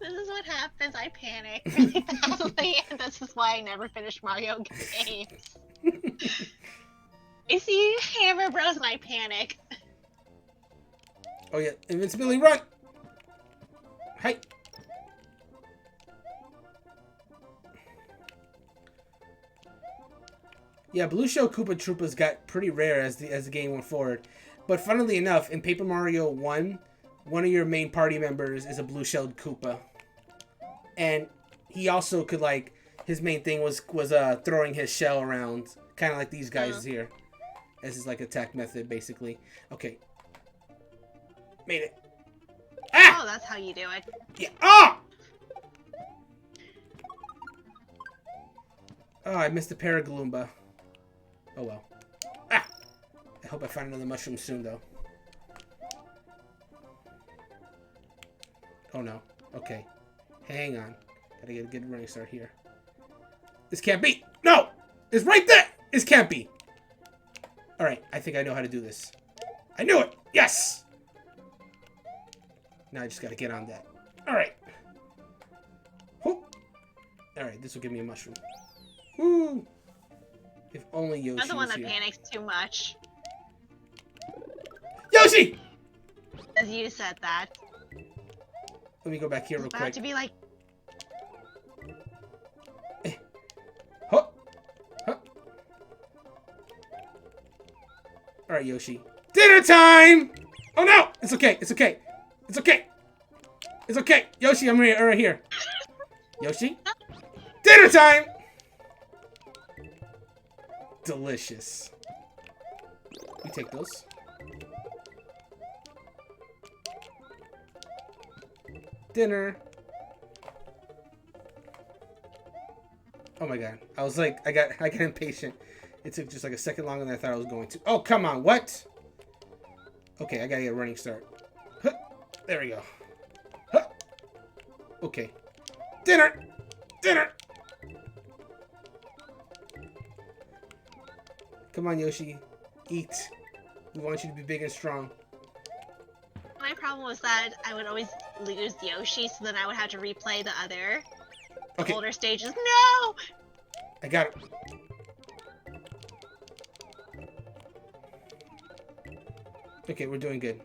This is what happens. I panic really badly, and this is why I never finish Mario games. I see Hammer Bros and I panic. Oh yeah, invincibility, run! Hey. Yeah, Blue Shell Koopa Troopas got pretty rare as the game went forward. But funnily enough, in Paper Mario 1, one of your main party members is a blue-shelled Koopa. And he also could, like, his main thing was throwing his shell around, kind of like these guys here. This is like attack method, basically. Okay. Made it. Ah! Oh, that's how you do it. Yeah. Ah! Oh, I missed the Paragloomba. Oh well. Ah! I hope I find another mushroom soon, though. Oh no. Okay. Hang on. Gotta get a good running start here. This can't be! No! It's right there! This can't be! Alright, I think I know how to do this. I knew it! Yes! Now I just gotta get on that. Alright. Alright, this will give me a mushroom. Woo! If only Yoshi was here. I'm the one that panics too much. Yoshi! As you said that. Let me go back here real quick. To be like... Huh. Huh. Alright, Yoshi. Dinner time! Oh no! It's okay, it's okay. It's okay. It's okay. Yoshi, I'm right here. Yoshi? Dinner time! Delicious. We take those. Dinner. Oh my god. I was like, I got impatient. It took just like a second longer than I thought I was going to. Oh, come on. What? Okay, I gotta get a running start. Huh. There we go. Huh. Okay. Dinner! Dinner! Come on, Yoshi. Eat. We want you to be big and strong. My problem was that I would always lose Yoshi, so then I would have to replay the other older stages. No! I got it. Okay, we're doing good.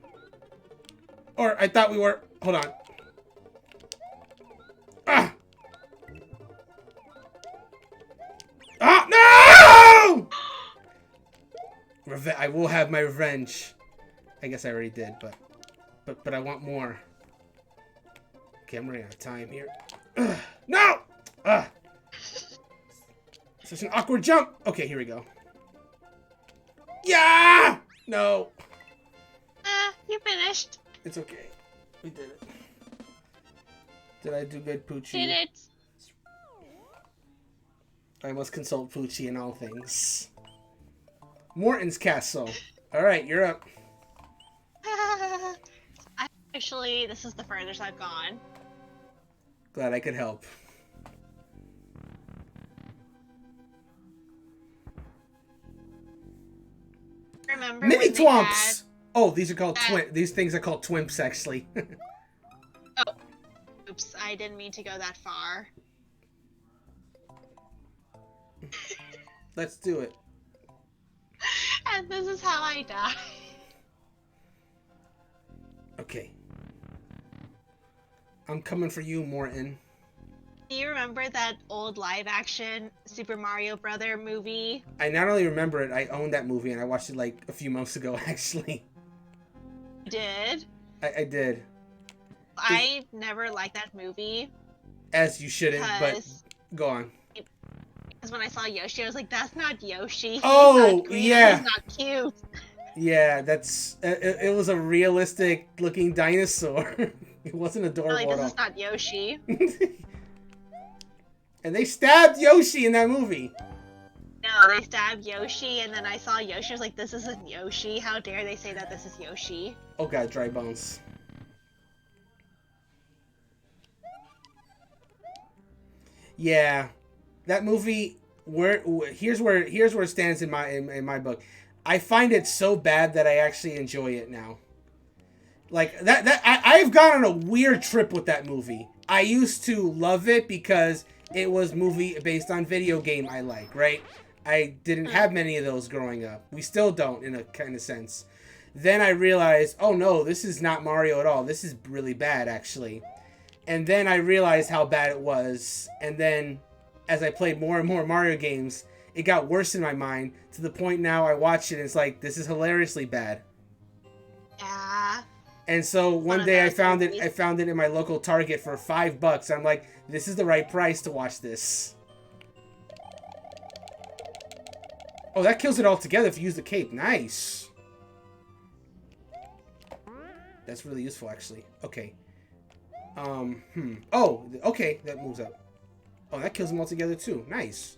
Or I thought we were. Hold on. Ah! Ah, no! I will have my revenge. I guess I already did, but I want more. Okay, I'm running out of time here. Ugh, no! Ugh. Such an awkward jump. Okay, here we go. Yeah! No. You finished. It's okay. We did it. Did I do good, Poochie? Did it. I must consult Poochie in all things. Morton's Castle. Alright, you're up. Actually, this is the furthest I've gone. Glad I could help. Remember Mini when Twomps! Oh, these are called these things are called Twimps, actually. Oh. Oops, I didn't mean to go that far. Let's do it. And this is how I die. Okay. I'm coming for you, Morton. Do you remember that old live-action Super Mario Brother movie? I not only remember it, I own that movie, and I watched it like a few months ago, actually. You did? I did. I never liked that movie. As you shouldn't, but go on. Because when I saw Yoshi, I was like, that's not Yoshi. Oh, he's not green, yeah. He's not cute. Yeah, that's... It was a realistic-looking dinosaur. It wasn't adorable at all. This is not Yoshi. And they stabbed Yoshi in that movie. No, they stabbed Yoshi, and then I saw Yoshi. I was like, this isn't Yoshi. How dare they say that this is Yoshi? Oh god, dry bones. Yeah, that movie. Here's where it stands in my book. I find it so bad that I actually enjoy it now. Like, I've gone on a weird trip with that movie. I used to love it because it was movie based on video game I like, right? I didn't have many of those growing up. We still don't, in a kind of sense. Then I realized, oh no, this is not Mario at all. This is really bad, actually. And then I realized how bad it was. And then, as I played more and more Mario games, it got worse in my mind, to the point now I watch it and it's like, this is hilariously bad. Yeah. And so one day I found it in my local Target for $5. I'm like, this is the right price to watch this. Oh, that kills it all together if you use the cape. Nice. That's really useful, actually. Okay. Oh, okay, that moves up. Oh, that kills them all together too. Nice.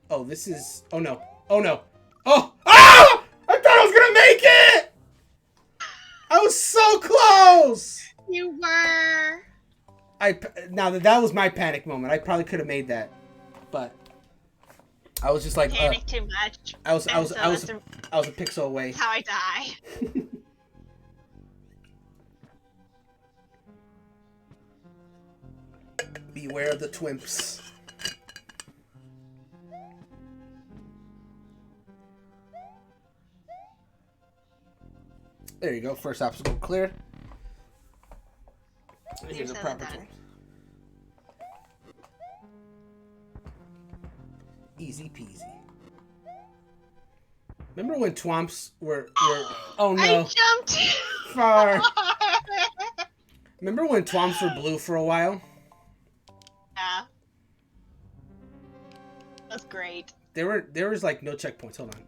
Oh, this is... Oh, no. Oh, no. Oh! Ah! I thought I was gonna make it! I was so close! You were. Now, that was my panic moment. I probably could have made that. But... I was just like... Panic too much. I was a pixel away. That's how I die. Beware of the twimps. There you go. First obstacle cleared. Here's a proper twimp. Easy peasy. Remember when twomps were oh no. I jumped far. Remember when twomps were blue for a while? Yeah. That's great. There was like no checkpoints. Hold on.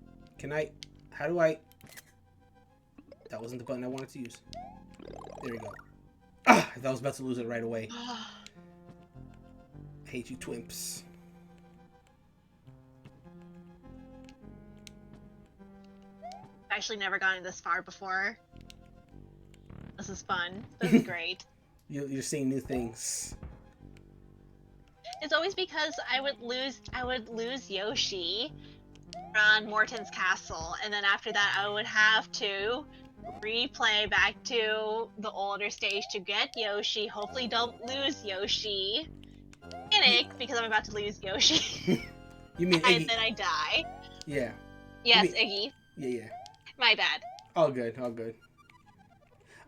How do I... That wasn't the button I wanted to use. There we go. Ah! I thought I was about to lose it right away. I hate you, twimps. I've actually never gotten this far before. This is fun. This is great. You're seeing new things. It's always because I would lose Yoshi on Morton's Castle, and then after that I would have to replay back to the older stage to get Yoshi. Hopefully don't lose Yoshi. Panic, because I'm about to lose Yoshi. You mean Iggy? And then I die. Yeah. Yes, Iggy. Yeah. My bad. All good.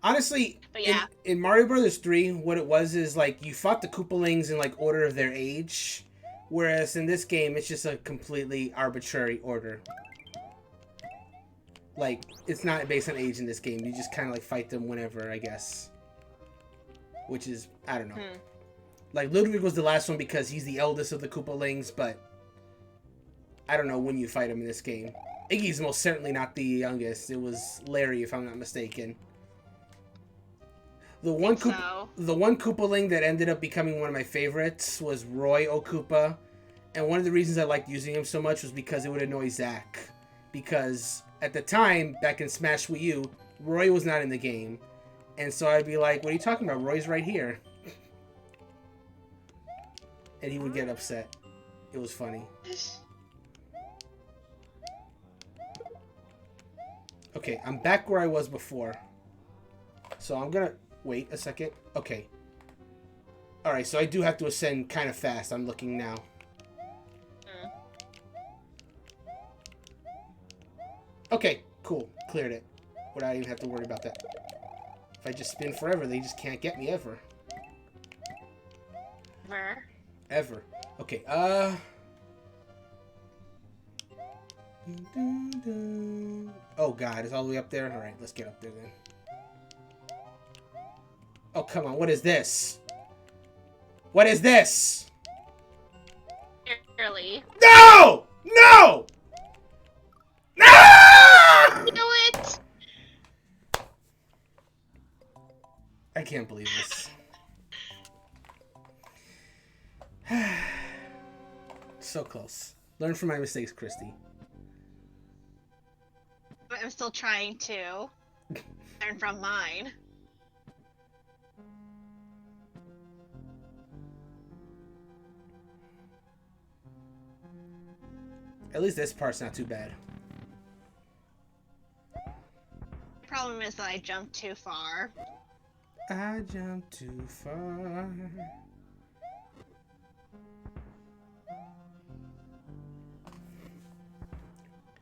Honestly, but yeah. in Mario Brothers 3, what it was is like you fought the Koopalings in like order of their age, whereas in this game it's just a completely arbitrary order. Like, it's not based on age in this game. You just kind of like fight them whenever, I guess. Which is, I don't know. Like, Ludwig was the last one because he's the eldest of the Koopalings, but I don't know when you fight him in this game. Iggy's most certainly not the youngest. It was Larry, if I'm not mistaken. The one Koopaling that ended up becoming one of my favorites was Roy O'Koopa. And one of the reasons I liked using him so much was because it would annoy Zach. Because at the time, back in Smash Wii U, Roy was not in the game. And so I'd be like, what are you talking about? Roy's right here. And he would get upset. It was funny. Okay, I'm back where I was before. So I'm gonna... Wait a second. Okay. Alright, so I do have to ascend kind of fast. I'm looking now. Okay, cool. Cleared it. Without even have to worry about that. If I just spin forever, they just can't get me ever. Ever. Okay, Oh god, it's all the way up there? Alright, let's get up there then. Oh, come on, what is this? What is this? Barely. No! No! No! You know it! I can't believe this. So close. Learn from my mistakes, Kristie. I'm still trying to learn from mine. At least this part's not too bad. The problem is that I jumped too far. I jumped too far.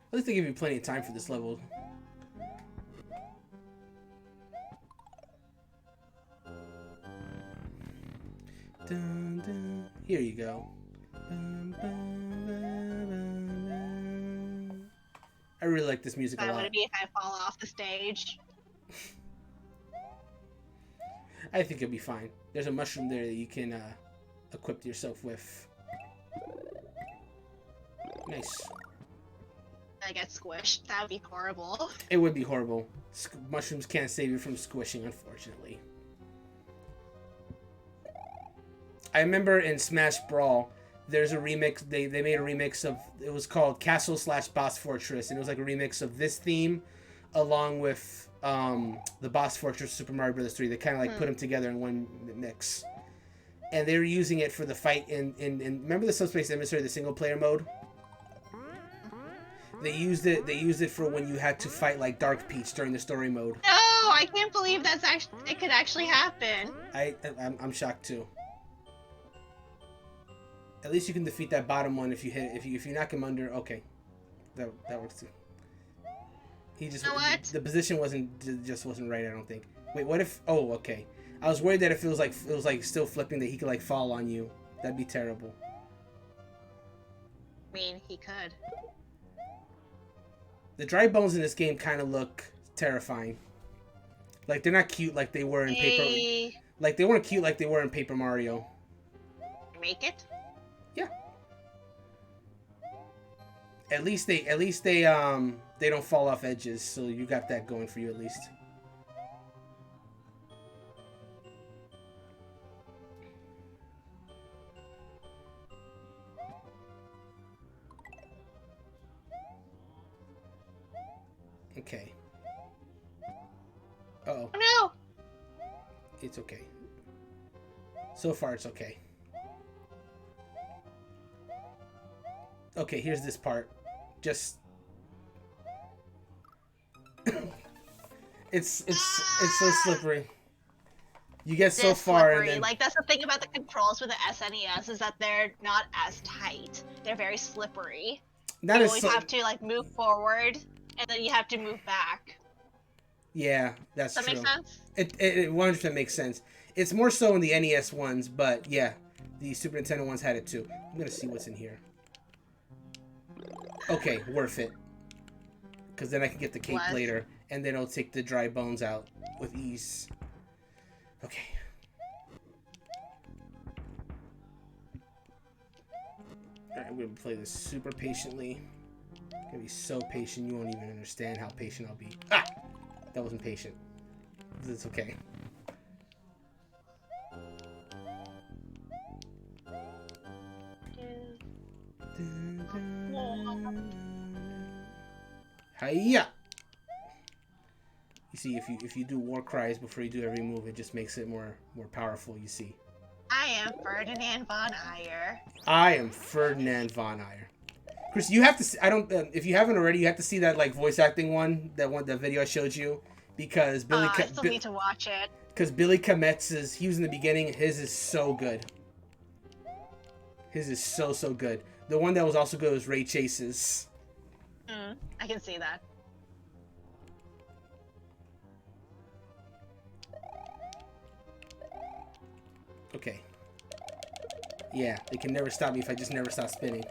At least they give you plenty of time for this level. Dun, dun. Here you go. I really like this music a lot. How would it be if I fall off the stage? I think it'll be fine. There's a mushroom there that you can equip yourself with. Nice. I get squished. That would be horrible. It would be horrible. Mushrooms can't save you from squishing, unfortunately. I remember in Smash Brawl, there's a remix. They made a remix of. It was called Castle / Boss Fortress, and it was like a remix of this theme, along with the Boss Fortress Super Mario Bros. 3. They kind of like put them together in one mix, and they were using it for the fight in remember the Subspace Emissary, the single player mode. They used it for when you had to fight like Dark Peach during the story mode. No, I can't believe it could actually happen. I'm shocked too. At least you can defeat that bottom one if you hit it. If you knock him under, okay, that works too. He just, you know what? The position wasn't right. I don't think. Wait, what if? Oh, okay. I was worried that if it was like still flipping, that he could like fall on you. That'd be terrible. I mean, he could. The dry bones in this game kind of look terrifying. Like they're not cute like they were in Paper. Like they weren't cute like they were in Paper Mario. Make it? Yeah. At least they don't fall off edges, so you got that going for you at least. Okay. Uh-oh. Oh no! It's okay. So far, it's okay. Okay, here's this part. Just... it's so slippery. You get so far and then... Like, that's the thing about the controls with the SNES, is that they're not as tight. They're very slippery. You always have to, like, move forward, and then you have to move back. Yeah, that's true. Does that make sense? It 100% makes sense. It's more so in the NES ones, but yeah, the Super Nintendo ones had it too. I'm gonna see what's in here. Okay, worth it. Because then I can get the cape later, and then I'll take the dry bones out with ease. Okay. Alright, I'm gonna play this super patiently. I'm gonna be so patient you won't even understand how patient I'll be. Ah! That wasn't patient. It's okay. Hiya! You see, if you do war cries before you do every move, it just makes it more powerful. You see. I am Ferdinand von Aegir. I am Ferdinand von Aegir. Chris, you have to see, I don't. If you haven't already, you have to see that like voice acting one, that video I showed you, because Billy. I still need to watch it. Because Billy Kometz's, he was in the beginning. His is so good. His is so good. The one that was also good was Ray Chase's. I can see that. Okay. Yeah, they can never stop me if I just never stop spinning.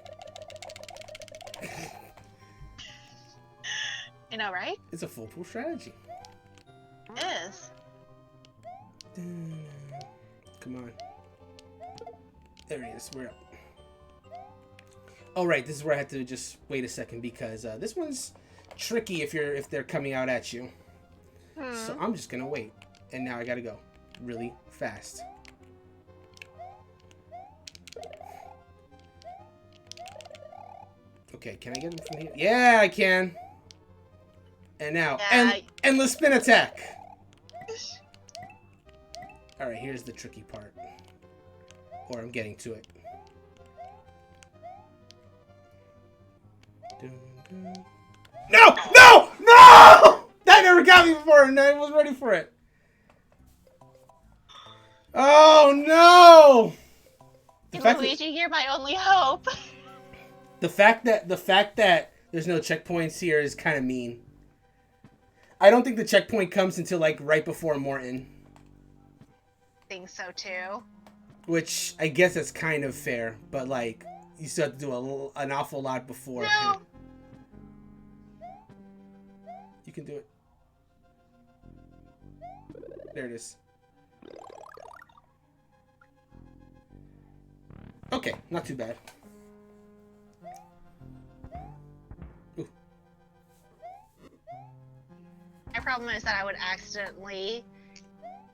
You know, right? It's a foolproof strategy. It is. Come on. There it is. We're up. Oh, right. This is where I have to just wait a second because this one's tricky if they're coming out at you. So I'm just gonna wait, and now I gotta go really fast. Okay, can I get him from here? Yeah, I can. And now, endless spin attack. All right, here's the tricky part, or I'm getting to it. No! No! No! That never got me before, and I was ready for it. Oh no! Luigi, you're my only hope. The fact that there's no checkpoints here is kind of mean. I don't think the checkpoint comes until like right before Morton. I think so too. Which I guess is kind of fair, but like you still have to do an awful lot before. No. You can do it. There it is. Okay, not too bad. Ooh. My problem is that I would accidentally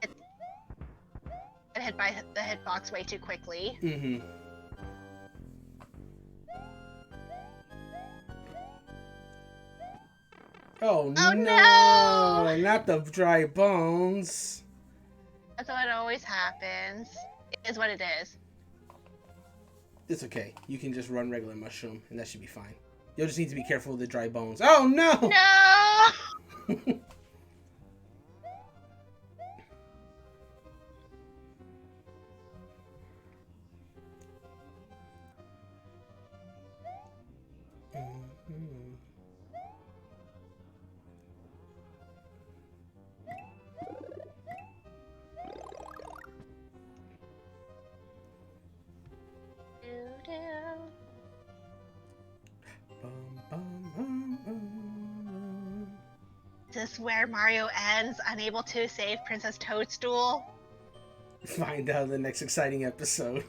get hit by the hitbox way too quickly. Mm-hmm. Oh no! Not the dry bones. That's what always happens. It is what it is. It's okay. You can just run regular mushroom, and that should be fine. You'll just need to be careful with the dry bones. Oh no! No! Is this where Mario ends, unable to save Princess Toadstool? Find out in the next exciting episode.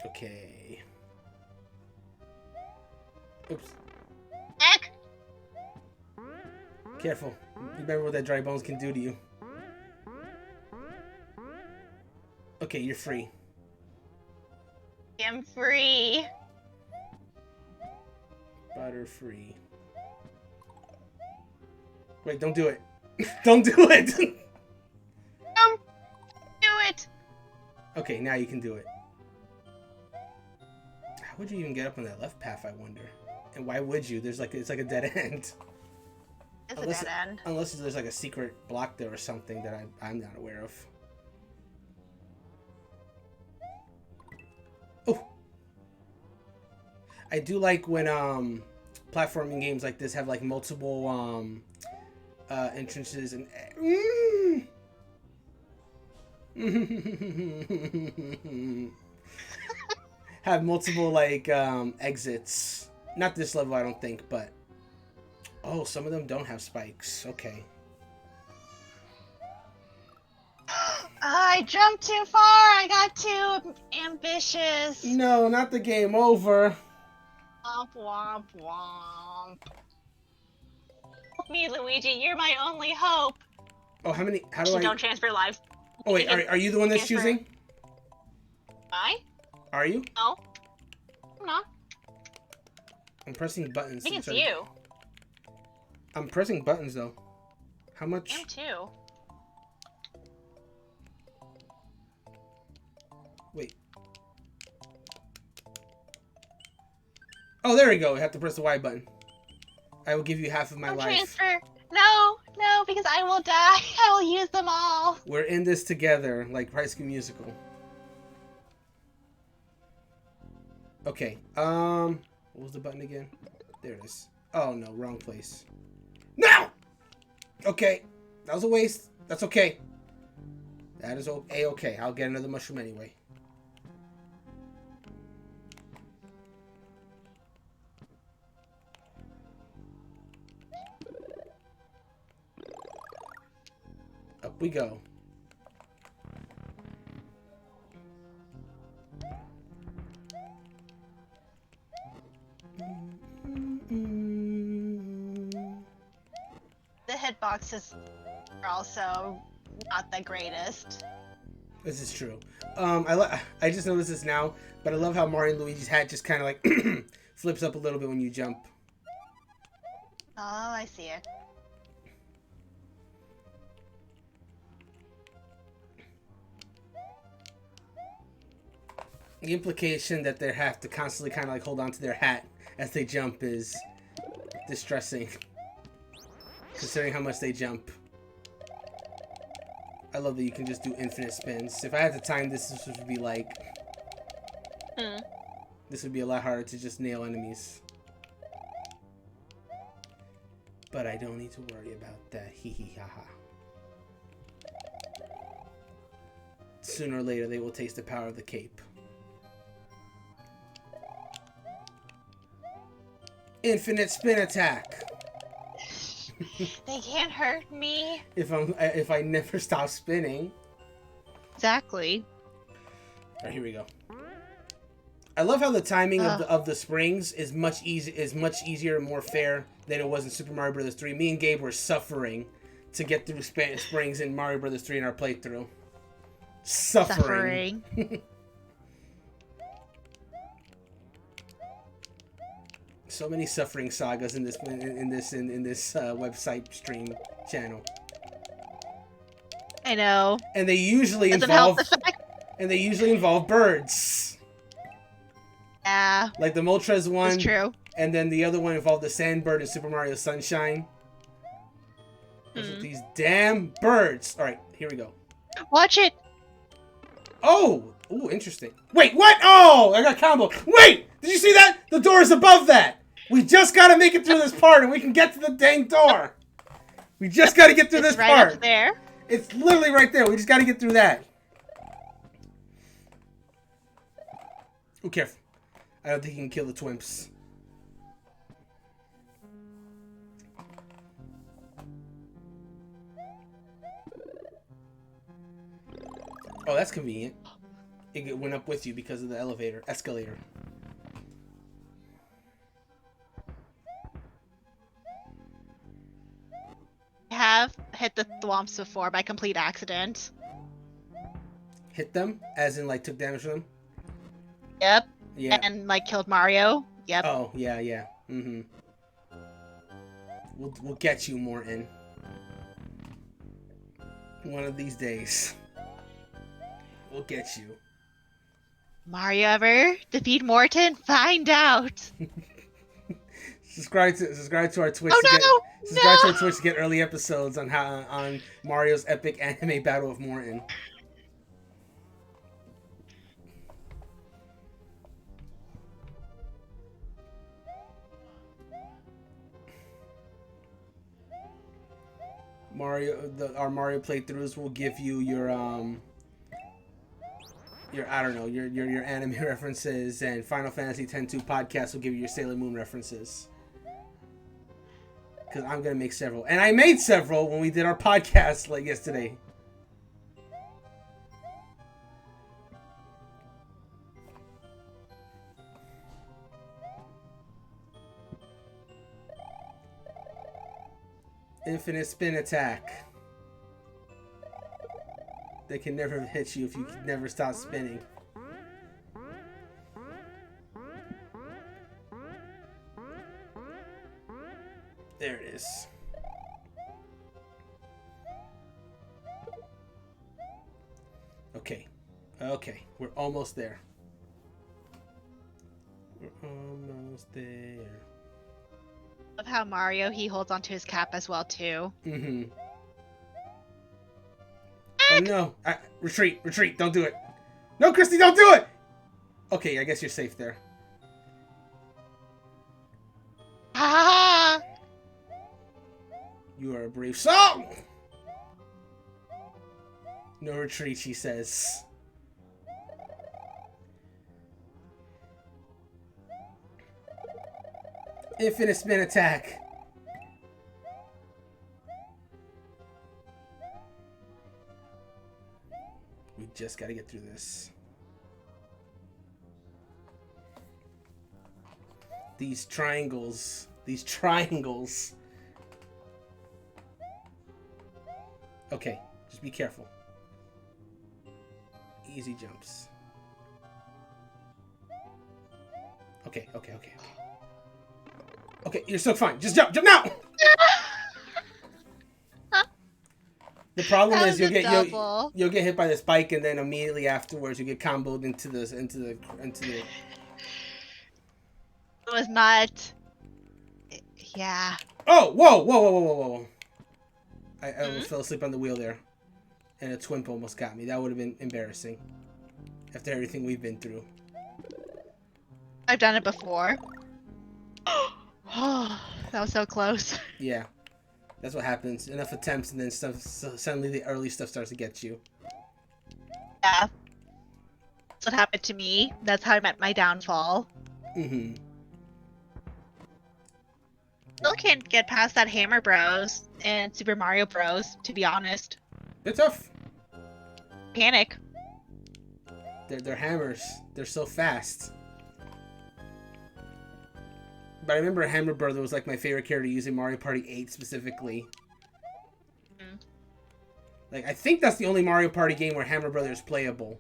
Okay. Oops. Heck! Careful. You remember what that dry bones can do to you. Okay, you're free. I'm free. Butter free. Wait, don't do it. Don't do it! Don't do it! Okay, now you can do it. How would you even get up on that left path, I wonder? And why would you? It's like a dead end. It's a dead end. Unless there's like a secret block there or something that I'm not aware of. Oh! I do like when platforming games like this have like multiple entrances and have multiple like exits. Not this level, I don't think, but oh, some of them don't have spikes. Okay. I jumped too far. I got too ambitious. No, not the game over. Womp womp womp. Help me, Luigi. You're my only hope. Oh, how do I? Don't transfer lives. Oh wait, are you the one that's choosing? I? Are you? No. I'm not. I'm pressing buttons. I think it's you. I'm pressing buttons though. How much? I am too. Wait. Oh, there we go. We have to press the Y button. I will give you half of my life. Transfer. No, because I will die. I will use them all. We're in this together, like High School Musical. Okay. What was the button again? There it is. Oh no, wrong place. No! Okay. That was a waste. That's okay. That is okay. I'll get another mushroom anyway. Up we go. The hitboxes are also not the greatest. This is true. I just noticed this now, but I love how Mario and Luigi's hat just kind of like flips up a little bit when you jump. Oh, I see it. The implication that they have to constantly kind of like hold on to their hat as they jump is distressing, considering how much they jump. I love that you can just do infinite spins. If I had to time this, this would be like... This would be a lot harder to just nail enemies. But I don't need to worry about that. Hee hee ha ha. Sooner or later, they will taste the power of the cape. Infinite spin attack. They can't hurt me. If I never stop spinning. Exactly. Alright, here we go. I love how the timing of the springs is much easier and more fair than it was in Super Mario Bros. 3. Me and Gabe were suffering to get through springs in Mario Bros. 3 in our playthrough. Suffering. So many suffering sagas in this website stream channel. I know. And they usually involve birds. Yeah. Like the Moltres one. That's true. And then the other one involved the Sandbird in Super Mario Sunshine. Those are these damn birds. Alright, here we go. Watch it! Oh! Ooh, interesting. Wait, what? Oh! I got combo. Wait! Did you see that? The door is above that! We just gotta make it through this part and we can get to the dang door! We just gotta get through this right part! Up there. It's literally right there. We just gotta get through that. Oh, careful. I don't think you can kill the Twimps. Oh, that's convenient. It went up with you because of the escalator. I have hit the thwomps before by complete accident. Hit them? As in, like, took damage from them? Yep. Yeah. And, like, killed Mario. Yep. Oh, yeah, yeah. Mm-hmm. We'll get you, Morton. One of these days. We'll get you. Mario ever defeat Morton? Find out. Subscribe to our Twitch. Subscribe to our Twitch to get early episodes on Mario's epic anime battle of Morton. Our Mario playthroughs will give you your I don't know, your anime references, and Final Fantasy X-2 podcast will give you your Sailor Moon references. Because I'm gonna make several, and I made several when we did our podcast like yesterday. Infinite spin attack. They can never hit you if you never stop spinning. There it is. Okay. Okay. We're almost there. We're almost there. Love how Mario, he holds onto his cap as well, too. Mm-hmm. Oh no! Retreat! Retreat! Don't do it! No, Kristie, don't do it! Okay, I guess you're safe there. Ah! You are a brave soul! No retreat, she says. Infinite spin attack. We just gotta get through this. These triangles. These triangles. Okay, just be careful. Easy jumps. Okay. Okay, you're so fine. Just jump now! The problem is you'll get hit by the spike, and then immediately afterwards you get comboed into the. It was not. Yeah. Oh! Whoa! I almost fell asleep on the wheel there, and a twimp almost got me. That would have been embarrassing after everything we've been through. I've done it before. Oh, that was so close. Yeah. That's what happens. Enough attempts, and then suddenly the early stuff starts to get you. Yeah. That's what happened to me. That's how I met my downfall. Mm-hmm. Still can't get past that Hammer Bros and Super Mario Bros, to be honest. They're tough. Panic. They're hammers. They're so fast. But I remember Hammer Brother was like my favorite character using Mario Party 8 specifically. Mm. Like, I think that's the only Mario Party game where Hammer Brother is playable.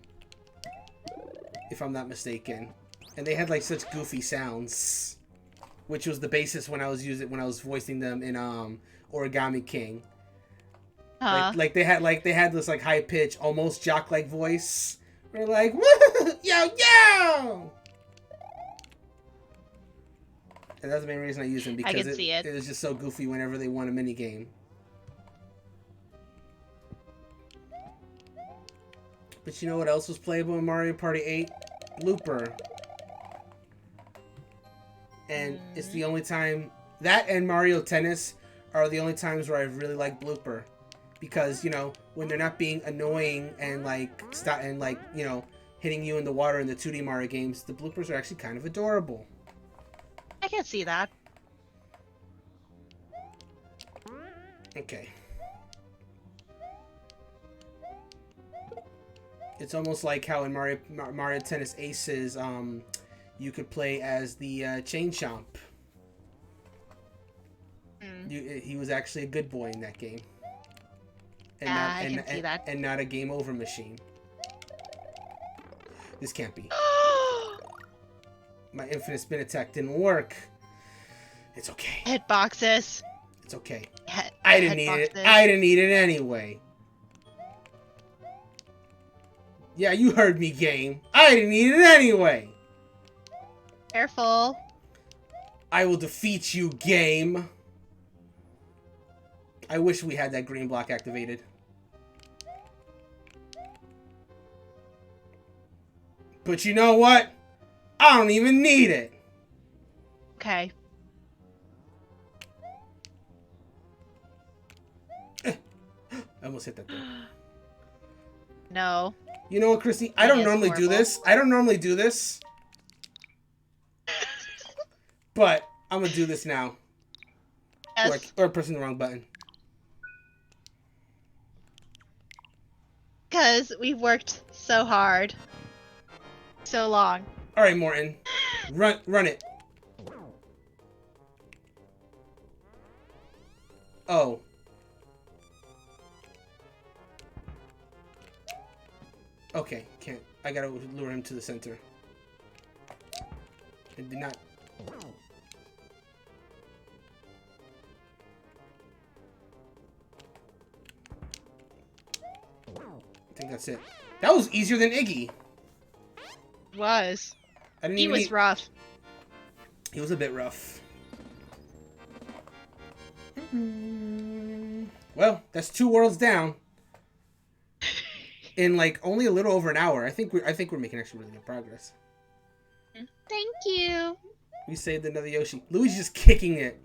If I'm not mistaken. And they had like such goofy sounds. Which was the basis when I was voicing them in Origami King. Like they had this like high pitch, almost jock like voice. We're like, woo, yo! And that's the main reason I use them, because it was just so goofy whenever they won a mini game. But you know what else was playable in Mario Party 8? Blooper. And it's the only time that and Mario Tennis are the only times where I really like Blooper, because you know when they're not being annoying and hitting you in the water in the 2D Mario games, the bloopers are actually kind of adorable. I can see that. Okay. It's almost like how in Mario Tennis Aces, you could play as the Chain Chomp. He was actually a good boy in that game. And I can see that. And not a game over machine. This can't be. My infinite spin attack didn't work. It's okay. Hitboxes. It's okay. I didn't need it. I didn't need it anyway. Yeah, you heard me, game. I didn't need it anyway. Careful. I will defeat you, game. I wish we had that green block activated. But you know what? I don't even need it. Okay. I almost hit that thing. No. You know what, Kristie? I don't normally do this. But I'm going to do this now. Yes. Or pressing the wrong button. Because we've worked so hard. So long. Alright, Morton. Run it. Oh. Okay, can't. I gotta lure him to the center. It did not. I think that's it. That was easier than Iggy. Was. He was rough. He was a bit rough. Well, that's 2 worlds down. In like only a little over an hour. I think we're making actually really good progress. Thank you. We saved another Yoshi. Luigi's just kicking it.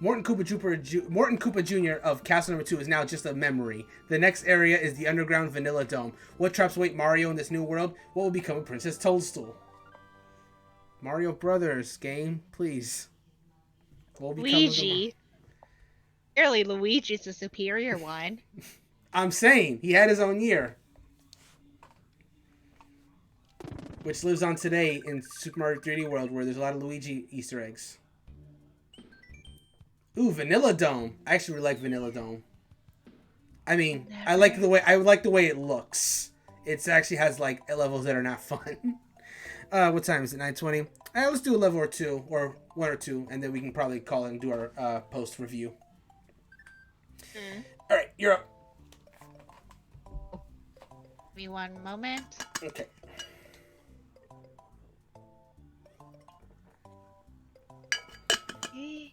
Morton Koopa Jr. of Castle Number 2 is now just a memory. The next area is the underground Vanilla Dome. What traps await Mario in this new world? What will become of Princess Toadstool? Mario Brothers game, please. What will become Luigi. Clearly, Luigi's the superior one. I'm saying he had his own year, which lives on today in Super Mario 3D World, where there's a lot of Luigi Easter eggs. Ooh, Vanilla Dome. I actually really like Vanilla Dome. I mean, I like the way it looks. It actually has like levels that are not fun. What time is it? 9:20. Let's do a level or two, or 1 or 2, and then we can probably call it and do our post review. All right, you're up. Give me one moment. Okay. Okay.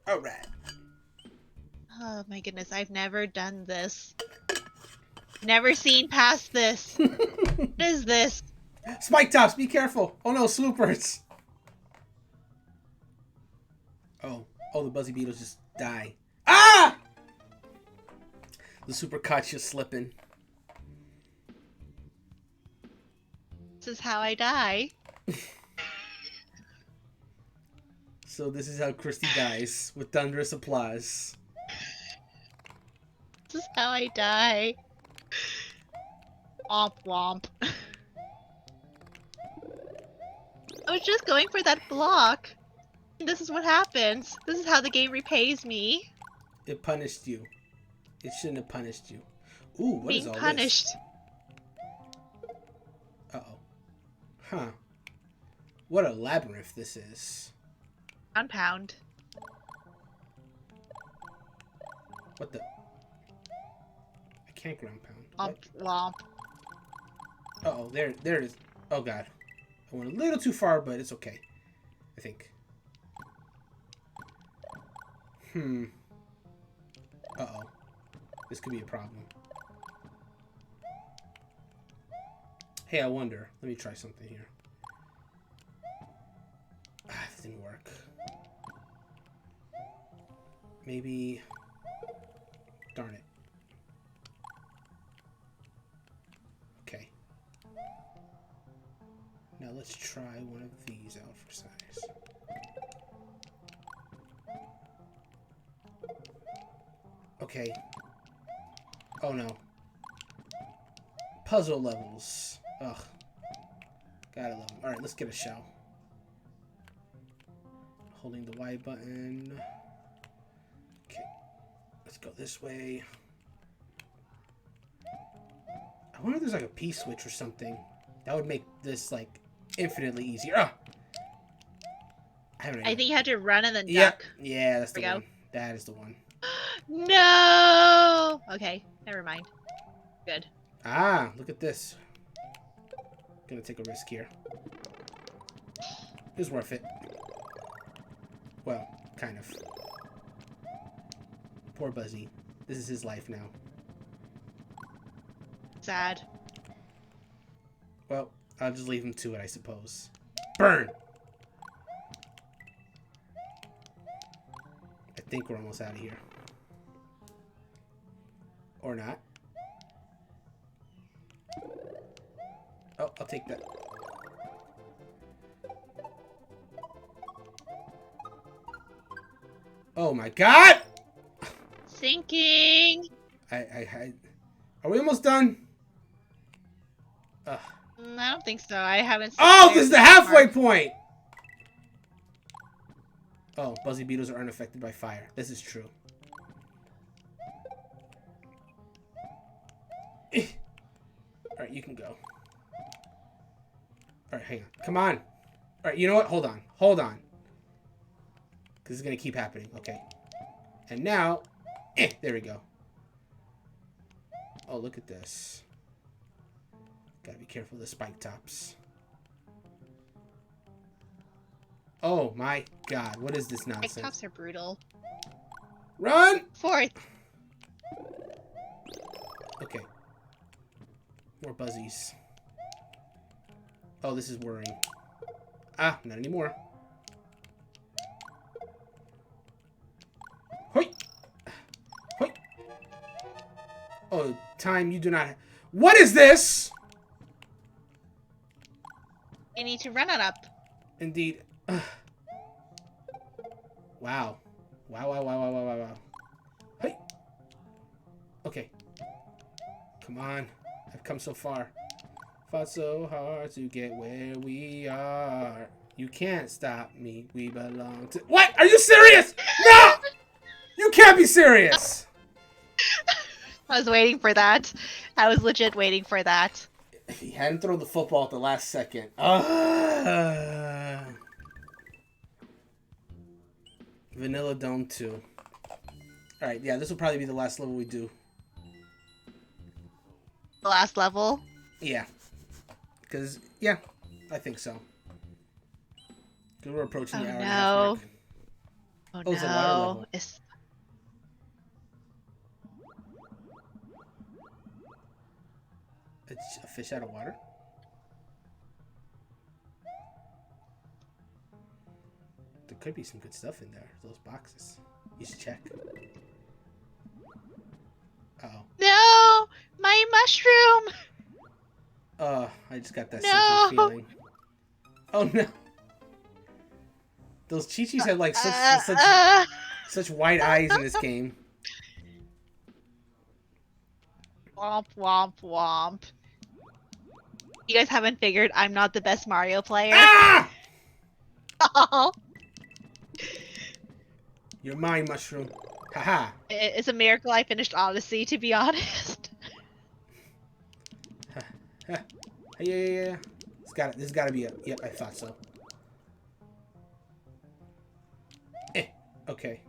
All right. Oh my goodness, I've never done this. Never seen past this. What is this? Spike tops, be careful. Oh no, sloopers. Oh, the Buzzy Beetles just die. Ah! The super caught you slipping. This is how I die. So this is how Kristie dies, with thunderous applause. This is how I die. Womp womp. I was just going for that block. This is what happens. This is how the game repays me. It punished you. It shouldn't have punished you. Ooh, what is all punished. this? Uh-oh. Huh. What a labyrinth this is. Pound. What the? I can't ground pound. Womp. Uh-oh, there it is. Oh god. I went a little too far, but it's okay. I think. Uh-oh. This could be a problem. Hey, I wonder. Let me try something here. Ah, this didn't work. Maybe... Darn it. Okay. Now let's try one of these out for size. Okay. Oh no. Puzzle levels. Ugh. Gotta love them. Alright, let's get a shell. Holding the Y button. Okay. Let's go this way. I wonder if there's like a P switch or something. That would make this like infinitely easier. Ah! I think you had to run and then duck. Yeah, that's the one. That is the one. No! Okay, never mind. Good. Ah, look at this. Gonna take a risk here. It's worth it. Well, kind of. Poor Buzzy. This is his life now. Sad. Well, I'll just leave him to it, I suppose. Burn! I think we're almost out of here. Or not. Oh, I'll take that. Oh my god! Sinking! Are we almost done? I don't think so. I haven't. Oh, this is the halfway point! Oh, Buzzy Beetles are unaffected by fire. This is true. Alright, you can go. Alright, hang on. Come on. Alright, you know what? Hold on. Hold on. Because it's going to keep happening. Okay. And now... there we go. Oh, look at this. Gotta be careful of the spike tops. Oh my god. What is this nonsense? Spike tops are brutal. Run! Fourth. Okay. More Buzzies. Oh, this is worrying. Ah, not anymore. Hoi! Hoi! Oh, time you do not... What is this? You need to run it up. Indeed. Wow. Wow. Hey! Okay. Come on. I've come so far. Fought so hard to get where we are. You can't stop me. We belong to... What? Are you serious? No! You can't be serious! I was waiting for that. I was legit waiting for that. He hadn't thrown the football at the last second. Vanilla Dome 2. Alright, yeah, this will probably be the last level we do. The last level? Yeah. Because, yeah, I think so. Because we're approaching the hour and a half mark. Oh, it's a water level. It's... It's a fish out of water? There could be some good stuff in there. Those boxes. You should check. Uh-oh. No! My mushroom! I just got that sinking feeling. Oh, no. Those Chi-Chis have, like, such wide eyes in this game. Womp, womp, womp. You guys haven't figured I'm not the best Mario player? Ah! Oh. You're mine, mushroom. Haha. It's a miracle I finished Odyssey, to be honest. Yeah. This has got to be it. Yep, I thought so. Okay.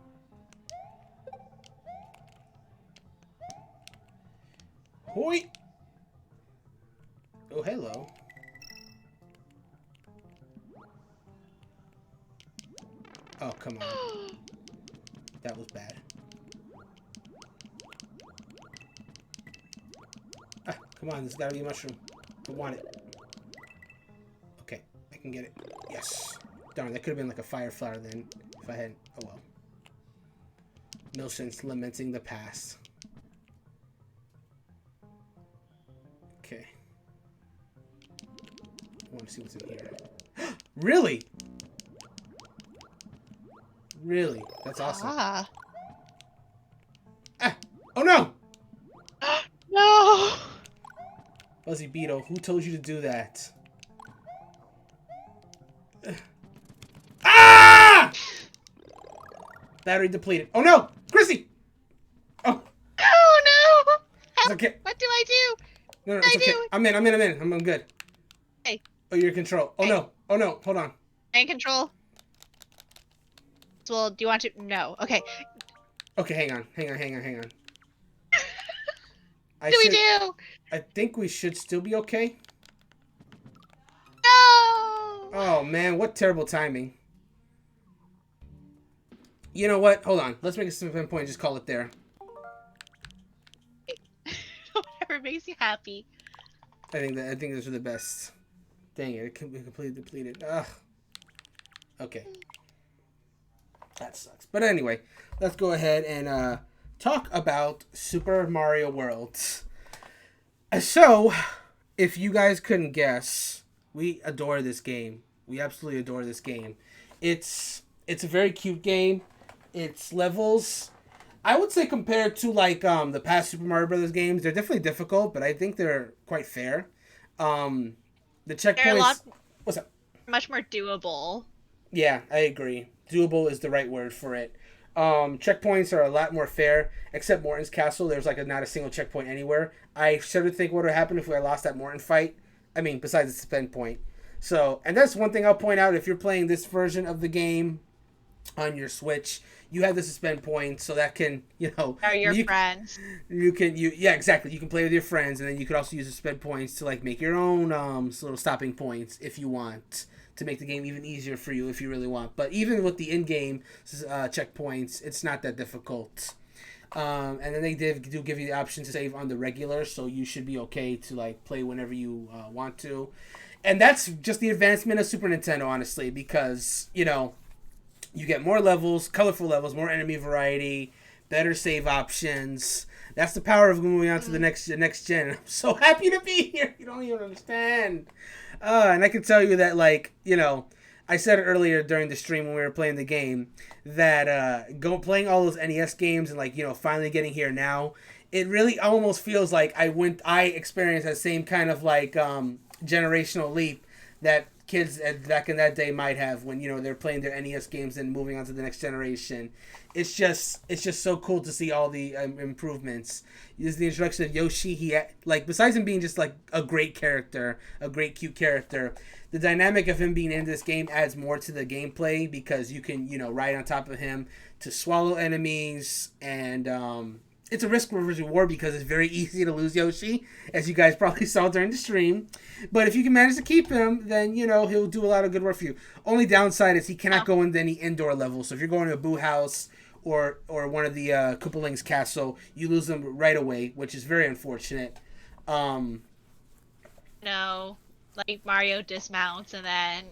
Hoi! Oh, hello. Oh, come on. That was bad. Ah, come on, there's gotta be a mushroom. I want it. Okay, I can get it. Yes. Darn, that could have been like a fire flower then, if I hadn't. Oh well. No sense lamenting the past. Okay. I want to see what's in here. Really? Really? That's awesome. Ah. Ah! Oh no! No! Fuzzy Beetle, who told you to do that? Ah! Battery depleted. Oh no! Kristie! Oh! Oh no! It's okay. What do I do? No, it's okay. I'm in. I'm good. Hey. Oh, you're in control. Oh no. Oh no. Hold on. In control. Well, do you want to? No. Okay. Okay, hang on. We do? I think we should still be okay. No! Oh man, what terrible timing. You know what? Hold on. Let's make a spin point and just call it there. Whatever makes you happy. I think those are the best. Dang it can be completely depleted. Ugh. Okay. That sucks. But anyway, let's go ahead and talk about Super Mario World. So, if you guys couldn't guess, we adore this game. We absolutely adore this game. It's a very cute game. Its levels, I would say, compared to like the past Super Mario Brothers games, they're definitely difficult, but I think they're quite fair. The checkpoints. What's up? Much more doable. Yeah, I agree. Doable is the right word for it. Checkpoints are a lot more fair, except Morton's Castle. There's like not a single checkpoint anywhere. I sort of think what would have happened if I lost that Morton fight. I mean, besides the spend point. So, and that's one thing I'll point out. If you're playing this version of the game on your Switch, you have the suspend points, so that can, Are your friends. Yeah, exactly. You can play with your friends, and then you could also use the suspend points to like make your own little stopping points if you want, to make the game even easier for you if you really want. But even with the in-game checkpoints, it's not that difficult. And then they do give you the option to save on the regular, so you should be okay to like play whenever you want to. And that's just the advancement of Super Nintendo, honestly, because, you get more levels, colorful levels, more enemy variety, better save options. That's the power of moving on to the next gen. I'm so happy to be here. You don't even understand. And I can tell you that, like, I said it earlier during the stream when we were playing the game, that playing all those NES games and, like, finally getting here now, it really almost feels like I experienced that same kind of, like, generational leap that kids back in that day might have when they're playing their NES games and moving on to the next generation. It's just so cool to see all the improvements. There's the introduction of Yoshi. He besides him being just like a great character, a great cute character, the dynamic of him being in this game adds more to the gameplay because you can ride on top of him to swallow enemies and it's a risk versus reward because it's very easy to lose Yoshi, as you guys probably saw during the stream. But if you can manage to keep him, then, he'll do a lot of good work for you. Only downside is he cannot go into any indoor levels. So if you're going to a Boo House or one of the Koopaling's castle, you lose them right away, which is very unfortunate. No, like Mario dismounts and then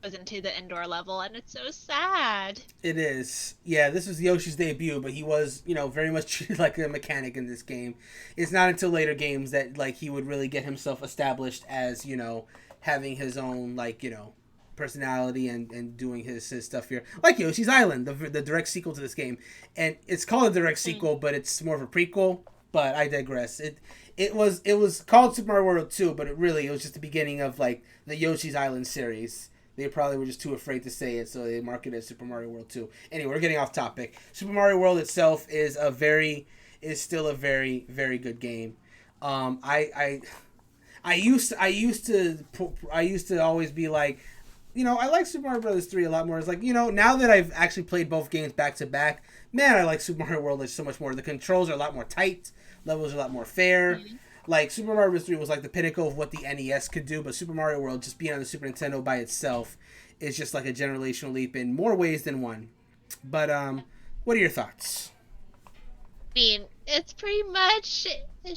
goes into the indoor level, and it's so sad. It is. Yeah, this was Yoshi's debut, but he was, very much treated like a mechanic in this game. It's not until later games that, like, he would really get himself established as, having his own, like, personality and doing his stuff here. Like Yoshi's Island, the direct sequel to this game. And it's called a direct sequel, but it's more of a prequel. But I digress. It was called Super Mario World 2, but it was just the beginning of, like, the Yoshi's Island series. They probably were just too afraid to say it, so they marketed it as Super Mario World 2. Anyway, we're getting off topic. Super Mario World itself is still a very, very good game. I used to always be like, I like Super Mario Bros. 3 a lot more. It's like, now that I've actually played both games back to back, man, I like Super Mario World so much more. The controls are a lot more tight, levels are a lot more fair. Mm-hmm. Like, Super Mario Bros. 3 was like the pinnacle of what the NES could do, but Super Mario World, just being on the Super Nintendo by itself, is just like a generational leap in more ways than one. But, what are your thoughts? I mean, it's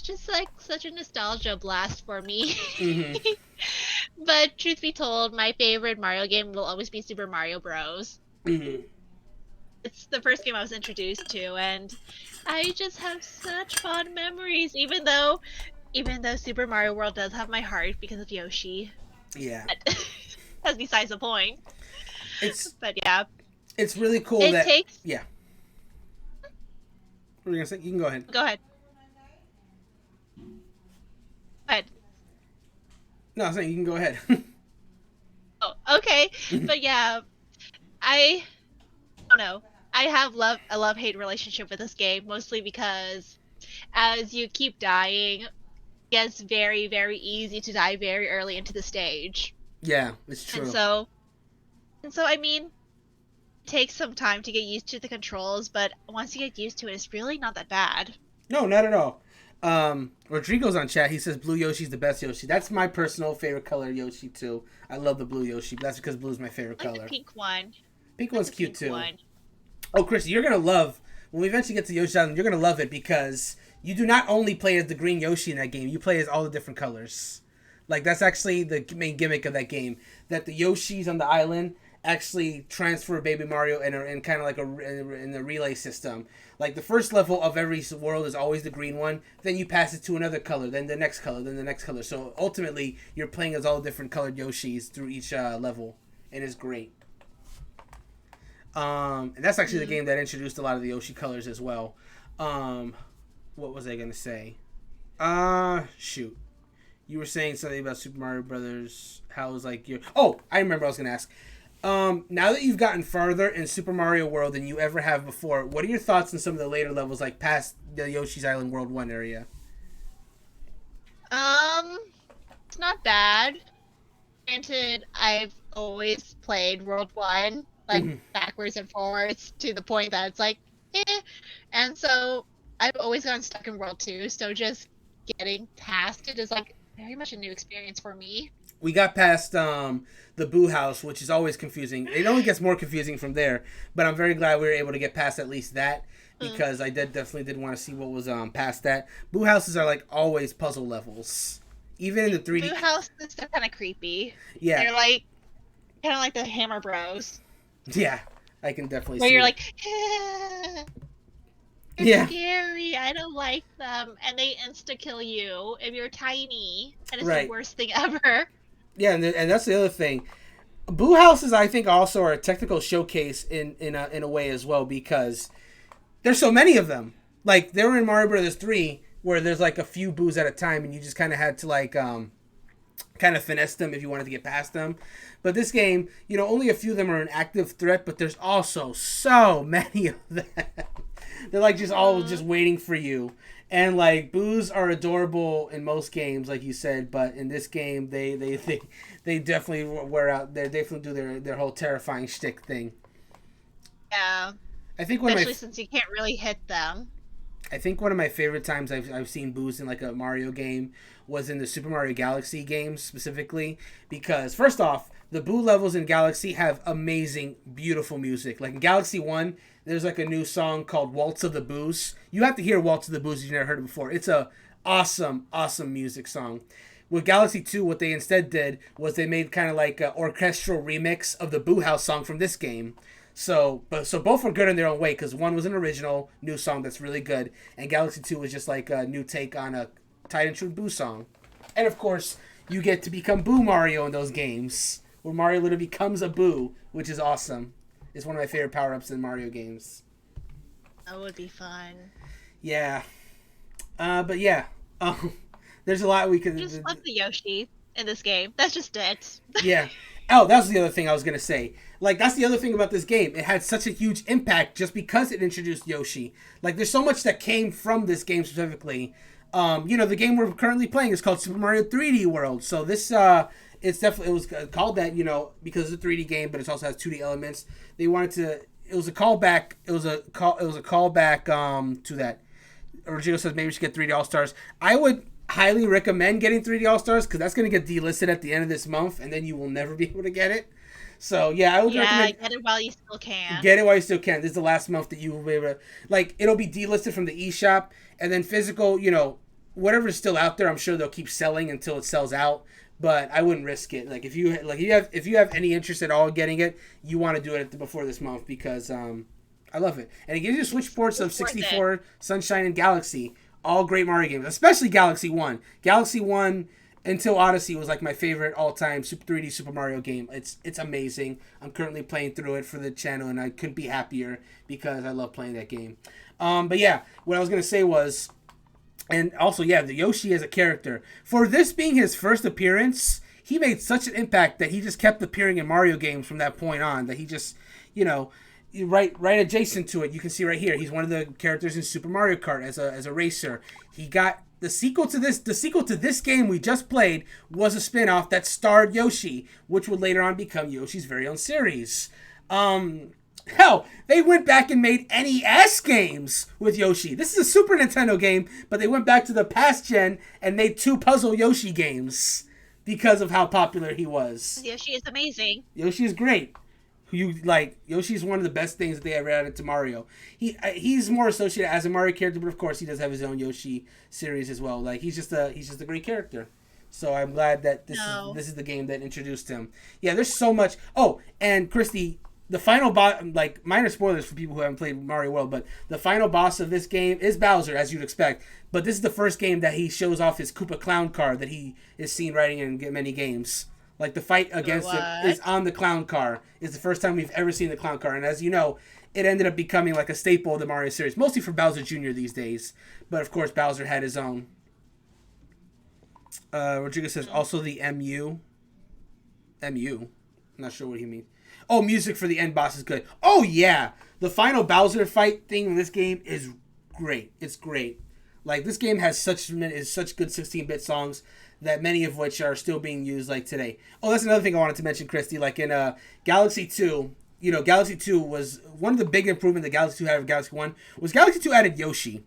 just like such a nostalgia blast for me. Mm-hmm. But truth be told, my favorite Mario game will always be Super Mario Bros. Mm-hmm. It's the first game I was introduced to, and I just have such fond memories, even though Super Mario World does have my heart because of Yoshi. Yeah. That's besides the point. But yeah. It's really cool yeah. What were you going to say? You can go ahead. Go ahead. No, I'm saying you can go ahead. Oh, okay. But yeah, I don't know. I have a love-hate relationship with this game, mostly because as you keep dying, it gets very, very easy to die very early into the stage. Yeah, it's true. And so I mean, it takes some time to get used to the controls, but once you get used to it, it's really not that bad. No, not at all. Rodrigo's on chat. He says blue Yoshi's the best Yoshi. That's my personal favorite color Yoshi too. I love the blue Yoshi, but that's because blue is my favorite color. The pink one. Pink one's cute too. Oh, Kristie, you're gonna love when we eventually get to Yoshi Island. You're gonna love it because you do not only play as the green Yoshi in that game. You play as all the different colors. Like, that's actually the main gimmick of that game. That the Yoshis on the island actually transfer Baby Mario in kind of like in the relay system. Like, the first level of every world is always the green one. Then you pass it to another color, then the next color, then the next color. So ultimately, you're playing as all different colored Yoshis through each level, and it's great. And that's actually the game that introduced a lot of the Yoshi colors as well. What was I gonna say? Shoot. You were saying something about Super Mario Brothers. How was like your? Oh, I remember. I was gonna ask. Now that you've gotten farther in Super Mario World than you ever have before, what are your thoughts on some of the later levels, like past the Yoshi's Island World 1 area? It's not bad. Granted, I've always played World 1, like, backwards and forwards, to the point that it's like, eh. And so, I've always gotten stuck in World 2, so just getting past it is, like, very much a new experience for me. We got past the Boo House, which is always confusing. It only gets more confusing from there, but I'm very glad we were able to get past at least that, because I definitely did want to see what was past that. Boo Houses are like always puzzle levels, even in the 3D. Boo Houses are kind of creepy. Yeah, they're like kind of like the Hammer Bros. Yeah, I can definitely where see. You're it. Like, they're scary. I don't like them, and they insta kill you if you're tiny, and it's the worst thing ever. Yeah, and that's the other thing. Boo Houses, I think, also are a technical showcase in a way as well, because there's so many of them. Like, they were in Mario Brothers 3, where there's like a few boos at a time, and you just kind of had to like kind of finesse them if you wanted to get past them. But this game, only a few of them are an active threat, but there's also so many of them. They're like just all just waiting for you. And like, boos are adorable in most games, like you said, but in this game, they definitely wear out. They definitely do their whole terrifying shtick thing. Yeah. I think especially since you can't really hit them. I think one of my favorite times I've seen boos in like a Mario game was in the Super Mario Galaxy games specifically, because first off, the boo levels in Galaxy have amazing, beautiful music. Like in Galaxy 1, there's like a new song called Waltz of the Boos. You have to hear Waltz of the Boos if you've never heard it before. It's a awesome, awesome music song. With Galaxy 2, what they instead did was they made kind of like an orchestral remix of the Boo House song from this game. So both were good in their own way, because one was an original new song that's really good, and Galaxy 2 was just like a new take on a Titan True Boo song. And of course, you get to become Boo Mario in those games, where Mario literally becomes a Boo, which is awesome. It's one of my favorite power-ups in Mario games. That would be fun. Yeah. But yeah. There's a lot we could... I just love the Yoshi in this game. That's just it. Yeah. Oh, that was the other thing I was going to say. Like, that's the other thing about this game. It had such a huge impact just because it introduced Yoshi. Like, there's so much that came from this game specifically. The game we're currently playing is called Super Mario 3D World. So this, it was called that, because it's a 3D game, but it also has 2D elements. They wanted to, it was a callback, to that. Rodrigo says maybe we should get 3D All-Stars. I would highly recommend getting 3D All-Stars, because that's going to get delisted at the end of this month, and then you will never be able to get it. So, yeah, I would recommend... get it while you still can. Get it while you still can. This is the last month that you will be able to... Like, it'll be delisted from the eShop, and then physical, whatever's still out there, I'm sure they'll keep selling until it sells out, but I wouldn't risk it. Like, if you have any interest at all in getting it, you want to do it before this month, because I love it. And it gives you Switch ports of 64, Sunshine, and Galaxy. All great Mario games, especially Galaxy 1. Galaxy 1 until Odyssey was like my favorite all-time 3D Super Mario game. It's amazing. I'm currently playing through it for the channel, and I couldn't be happier because I love playing that game. But yeah, what I was going to say was, and also, yeah, the Yoshi as a character. For this being his first appearance, he made such an impact that he just kept appearing in Mario games from that point on, that he just, right adjacent to it, you can see right here, he's one of the characters in Super Mario Kart as a racer. He got the sequel to this game we just played was a spin-off that starred Yoshi, which would later on become Yoshi's very own series. Hell, they went back and made NES games with Yoshi. This is a Super Nintendo game, but they went back to the past gen and made 2 Puzzle Yoshi games because of how popular he was. Yoshi is amazing. Yoshi is great. Yoshi's one of the best things that they ever added to Mario. He's more associated as a Mario character, but of course he does have his own Yoshi series as well. Like, he's just a great character. So I'm glad that this is the game that introduced him. Yeah, there's so much. Oh, and Kristie, the final boss, like, minor spoilers for people who haven't played Mario World, but the final boss of this game is Bowser, as you'd expect. But this is the first game that he shows off his Koopa Clown car that he is seen riding in many games. Like, the fight against it is on the clown car. It's the first time we've ever seen the clown car. And as you know, it ended up becoming like a staple of the Mario series, mostly for Bowser Jr. these days. But, of course, Bowser had his own. Rodrigo says, also the MU. MU? I'm not sure what he means. Oh, music for the end boss is good. Oh, yeah! The final Bowser fight thing in this game is great. It's great. Like, this game has such good 16-bit songs, that many of which are still being used like today. Oh, that's another thing I wanted to mention, Kristie. Like in Galaxy 2, Galaxy 2 was one of the big improvements that Galaxy 2 had over Galaxy 1 was Galaxy 2 added Yoshi.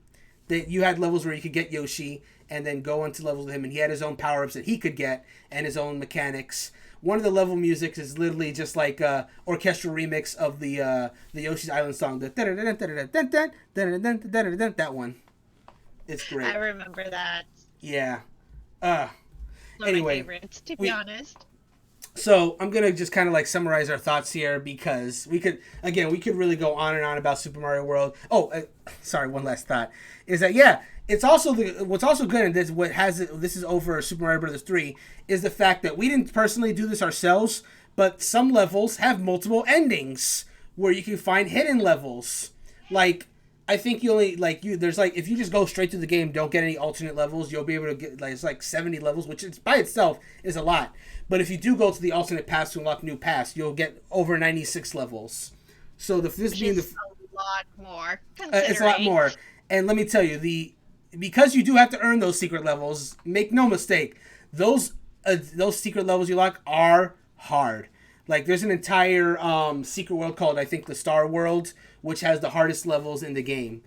That you had levels where you could get Yoshi and then go into levels with him, and he had his own power-ups that he could get and his own mechanics. One of the level musics is literally just like a orchestral remix of the Yoshi's Island song. That one. It's great. I remember that. Yeah. One of my favorites, to be honest. So I'm gonna just kind of like summarize our thoughts here, because we could really go on and on about Super Mario World. Oh, sorry, one last thought is that it's also what's also good, and this is over Super Mario Brothers 3, is the fact that we didn't personally do this ourselves, but some levels have multiple endings where you can find hidden levels. Like, I think if you just go straight to the game, don't get any alternate levels, you'll be able to get, like, it's like 70 levels, which is by itself is a lot. But if you do go to the alternate paths to unlock new paths, you'll get over 96 levels. So a lot more. It's a lot more. And let me tell you, because you do have to earn those secret levels, make no mistake, those secret levels you lock are hard. Like, there's an entire secret world called, I think, the Star World, which has the hardest levels in the game.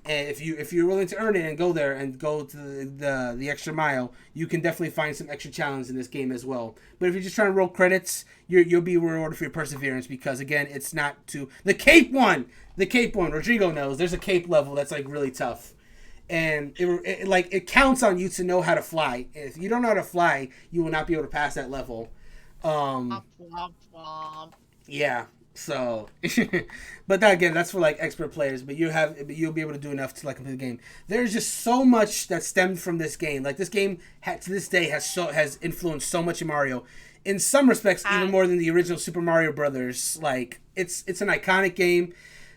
And if you're willing to earn it and go there and go to the extra mile, you can definitely find some extra challenge in this game as well. But if you're just trying to roll credits, you'll be rewarded for your perseverance because again, it's not too the cape one. Rodrigo knows there's a cape level that's like really tough, and it counts on you to know how to fly. If you don't know how to fly, you will not be able to pass that level. Yeah. So, but that again, that's for like expert players. But you'll be able to do enough to like complete the game. There's just so much that stemmed from this game. Like this game to this day has influenced so much in Mario. In some respects, even more than the original Super Mario Brothers. Like it's an iconic game.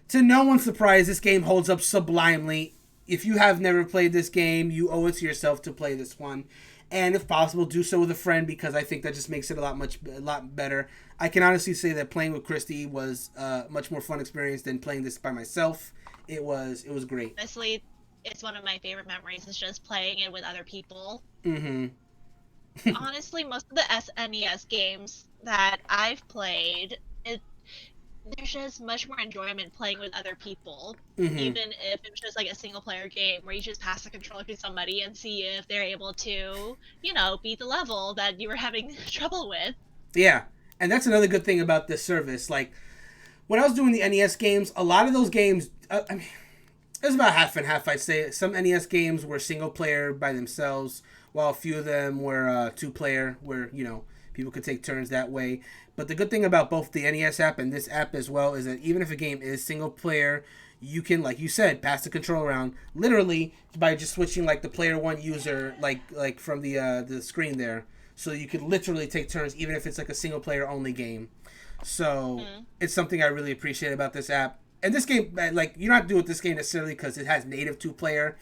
To no one's surprise, this game holds up sublimely. If you have never played this game, you owe it to yourself to play this one. And if possible, do so with a friend because I think that just makes it a lot better. I can honestly say that playing with Kristie was a much more fun experience than playing this by myself. It was great. Honestly, it's one of my favorite memories is just playing it with other people. Mm-hmm. Honestly, most of the SNES games that I've played, there's just much more enjoyment playing with other people, even if it's just like a single player game where you just pass the controller to somebody and see if they're able to, beat the level that you were having trouble with. Yeah, and that's another good thing about this service. Like, when I was doing the NES games, a lot of those games, it was about half and half, I'd say. Some NES games were single player by themselves, while a few of them were two player, where, people could take turns that way. But the good thing about both the NES app and this app as well is that even if a game is single player, you can, like you said, pass the control around literally by just switching like the player one user like from the screen there. So you could literally take turns even if it's like a single player only game. So it's something I really appreciate about this app. And this game, like you don't have to do with this game necessarily because it has native two player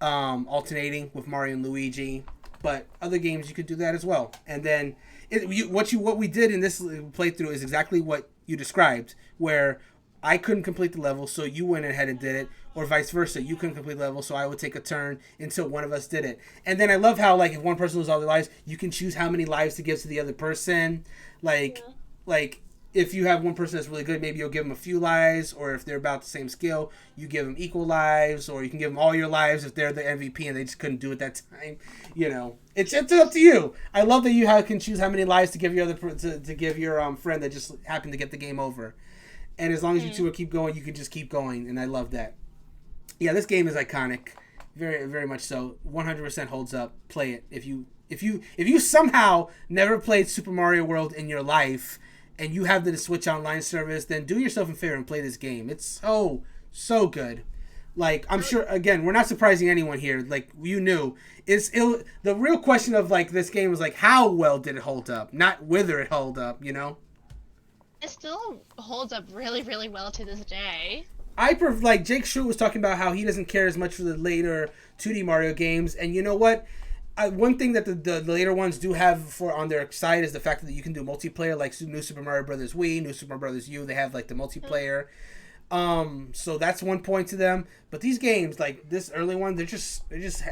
alternating with Mario and Luigi. But other games you could do that as well. And then what we did in this playthrough is exactly what you described, where I couldn't complete the level, so you went ahead and did it, or vice versa. You couldn't complete the level, so I would take a turn until one of us did it. And then I love how like if one person loses all their lives, you can choose how many lives to give to the other person. Like if you have one person that's really good, maybe you'll give them a few lives, or if they're about the same skill, you give them equal lives, or you can give them all your lives if they're the MVP and they just couldn't do it that time. It's up to you. I love that you can choose how many lives to give your to give your friend that just happened to get the game over. And as long as you two will keep going, you can just keep going, and I love that. Yeah, this game is iconic, very very much so. 100% holds up. Play it if you somehow never played Super Mario World in your life. And you have the Switch Online service, then do yourself a favor and play this game. It's so good. Like, I'm sure, again, we're not surprising anyone here. Like, you knew. The real question of, like, this game was, like, how well did it hold up? Not whether it held up, It still holds up really, really well to this day. Like, Jake Shute was talking about how he doesn't care as much for the later 2D Mario games. And you know what? One thing that the later ones do have on their side is the fact that you can do multiplayer, like New Super Mario Brothers Wii, New Super Mario Brothers U. They have like the multiplayer, so that's one point to them. But these games, like this early one, they're just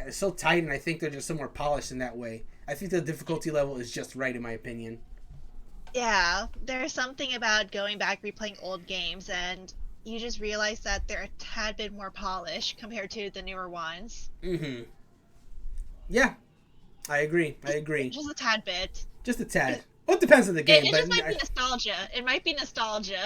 so tight, and I think they're just somewhat polished in that way. I think the difficulty level is just right, in my opinion. Yeah, there's something about going back replaying old games, and you just realize that they're a tad bit more polished compared to the newer ones. Yeah. I agree. Just a tad bit. Just a tad. Well, it depends on the game. It just might be nostalgia. It might be nostalgia.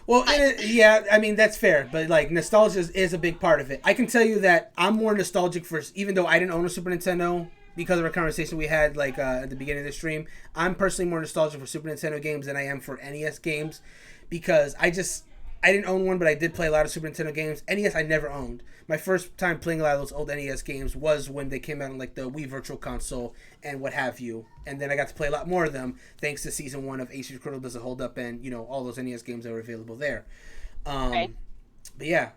Well, yeah, I mean, that's fair. But, like, nostalgia is a big part of it. I can tell you that I'm more nostalgic for, even though I didn't own a Super Nintendo, because of our conversation we had, like, at the beginning of the stream, I'm personally more nostalgic for Super Nintendo games than I am for NES games. Because I didn't own one, but I did play a lot of Super Nintendo games. NES I never owned. My first time playing a lot of those old NES games was when they came out on like the Wii Virtual Console and what have you. And then I got to play a lot more of them thanks to Season 1 of HPCritical Does It Hold Up and, all those NES games that were available there. But yeah,